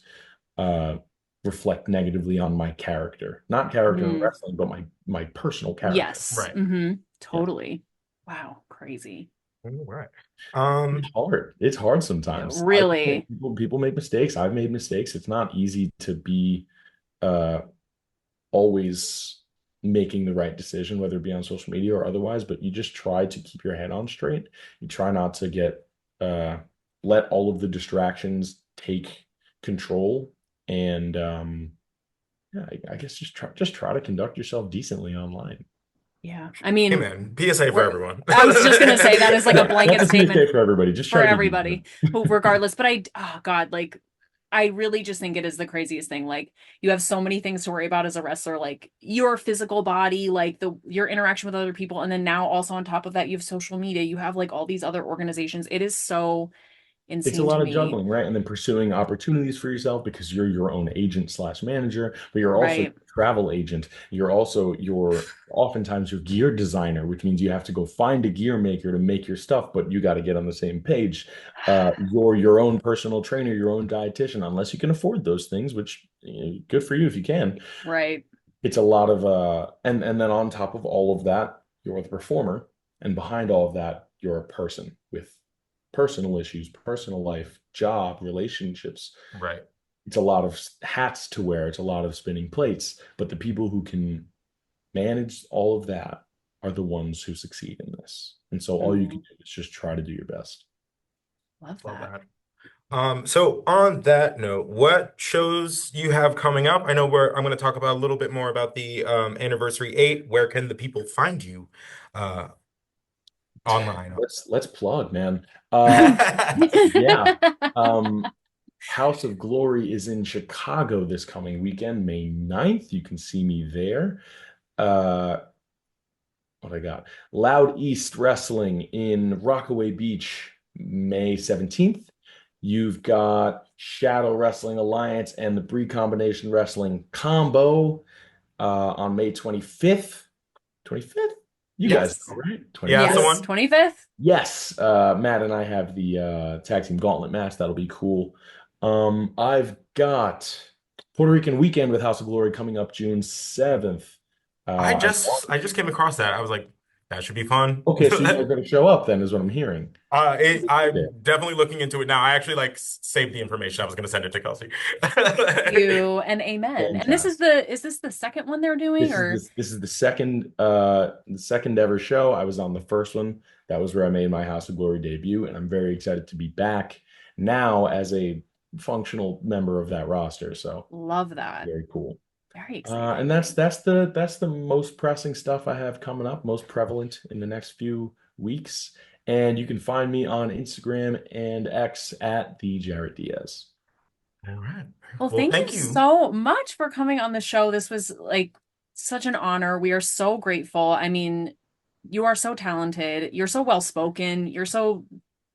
uh reflect negatively on my character? Not character in Mm. wrestling, but my personal character. Yes. Right. Yeah. Totally. Wow, crazy. All right. It's hard. It's hard Yeah, sometimes. really. People make mistakes. I've made mistakes. It's not easy to be uh always making the right decision, whether it be on social media or otherwise, but you just try to keep your head on straight. You try not to get uh let all of the distractions take control. And yeah, I guess just try to conduct yourself decently online. Yeah. I Hey mean, man, PSA for we're everyone. I was just gonna say that is like a blanket That's a statement PSA for everybody. Just for try to be everybody, decent. who regardless. But oh God, like I really just think it is the craziest thing. Like you have so many things to worry about as a wrestler, like your physical body, like your interaction with other people, and then now also on top of that, you have social media, you have like all these other organizations. It is so It's a insane to lot of me. juggling, right? And then pursuing opportunities for yourself because you're your own agent slash manager, but you're also Right. your travel agent. You're also oftentimes your gear designer, which means you have to go find a gear maker to make your stuff, but you got to get on the same page. You're your own personal trainer, your own dietitian, unless you can afford those things, which good for you if you can. Right. It's a lot of and then on top of all of that, you're the performer, and behind all of that, you're a person with personal issues, personal life, job, relationships. Right. It's a lot of hats to wear, it's a lot of spinning plates, but the people who can manage all of that are the ones who succeed in this. And so all you can Mhm. do is just try to do your best. Love Love that. that. So on that note, what shows you have coming up? I know I'm going to talk about a little bit more about the anniversary 8. Where can the people find you uh online? Let's plug, man. Yeah. Um, House of Glory is in Chicago this coming weekend, May 9th. You can see me there. Uh, what I got? Loud East Wrestling in Rockaway Beach, May 17th. You've got Shadow Wrestling Alliance and the Bree Combination Wrestling Combo on May 25th. 25th? You guys Yes. know, right? Yeah, that's the 25th. Yes. one. 25th? Yes, Matt and I have the tag team gauntlet match. That'll be cool. I've got Puerto Rican Weekend with House of Glory coming up June 7th. I I just I just came across that. I was like, that should be fun. Okay, so you are going to show up then, is what I'm hearing. I'm definitely looking into it now. I actually like saved the information. I was going to send it to Kelsey. You and amen. And Fantastic. is this the second one they're doing or This is the second ever show. I was on the first one. That was where I made my House of Glory debut, and I'm very excited to be back now as a functional member of that roster. So love that. very cool. Very And exciting. that's the most pressing stuff I have coming up, most prevalent in the next few weeks. And you can find me on Instagram and X at the Jarett Diaz. All right. Well, Well, thank you thank you. so much for coming on the show. This was like such an honor. We are so grateful. I mean, you are so talented. You're so well spoken. You're so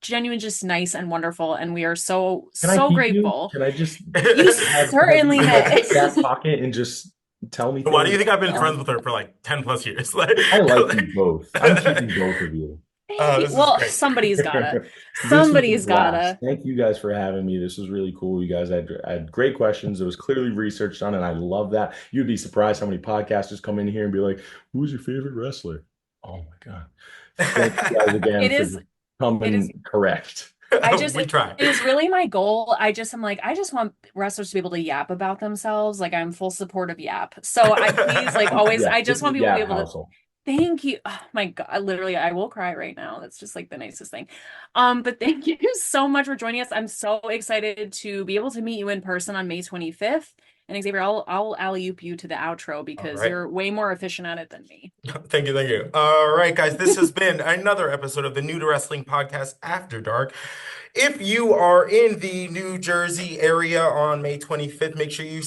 genuine, just nice and wonderful. And we are so, Can I so keep you? grateful. Can I just You have you certainly in my may. back pocket and just tell me Why do things you think I've been about friends me? with her for like 10 plus years? Like, I like you both. I'm keeping both of you. Thank you. this is Well, great. somebody's gotta. This was a Somebody's blast. gotta. Thank you guys for having me. This was really cool. You guys had great questions. It was clearly researched on, and I love that. You'd be surprised how many podcasters come in here and be like, "Who's your favorite wrestler?" Oh my God. Thank you guys again It for is, just it is coming correct. We try. it is really my goal. I'm like, I just want wrestlers to be able to yap about themselves. Like I'm full support of yap. So I please, like always, Yeah, I this just is want people to be Gap able to Household. thank you. Oh my God, literally, I will cry right now. That's just like the nicest thing. But thank you so much for joining us. I'm so excited to be able to meet you in person on May 25th. And Xavier, I'll alley-oop you to the outro All because right. you're way more efficient at it than me. Thank you. Thank you. All right, guys. This has been another episode of the New to Wrestling podcast After Dark. If you are in the New Jersey area on May 25th, make sure you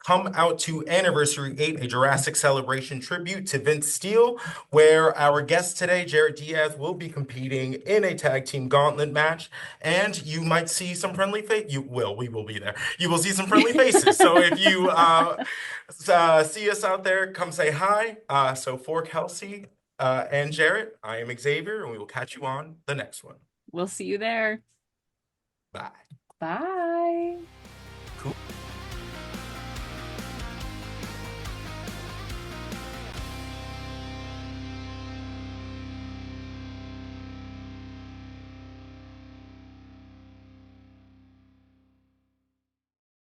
come out to Anniversary 8, a Jurassic Celebration tribute to Vince Steele, where our guest today, Jarett Diaz, will be competing in a tag team gauntlet match. And you might see some friendly face. We will be there. You will see some friendly faces. So if you see us out there, come say hi. So for Kelsey and Jarett, I am Xavier, and we will catch you on the next one. We'll see you there. Bye. Bye. Cool.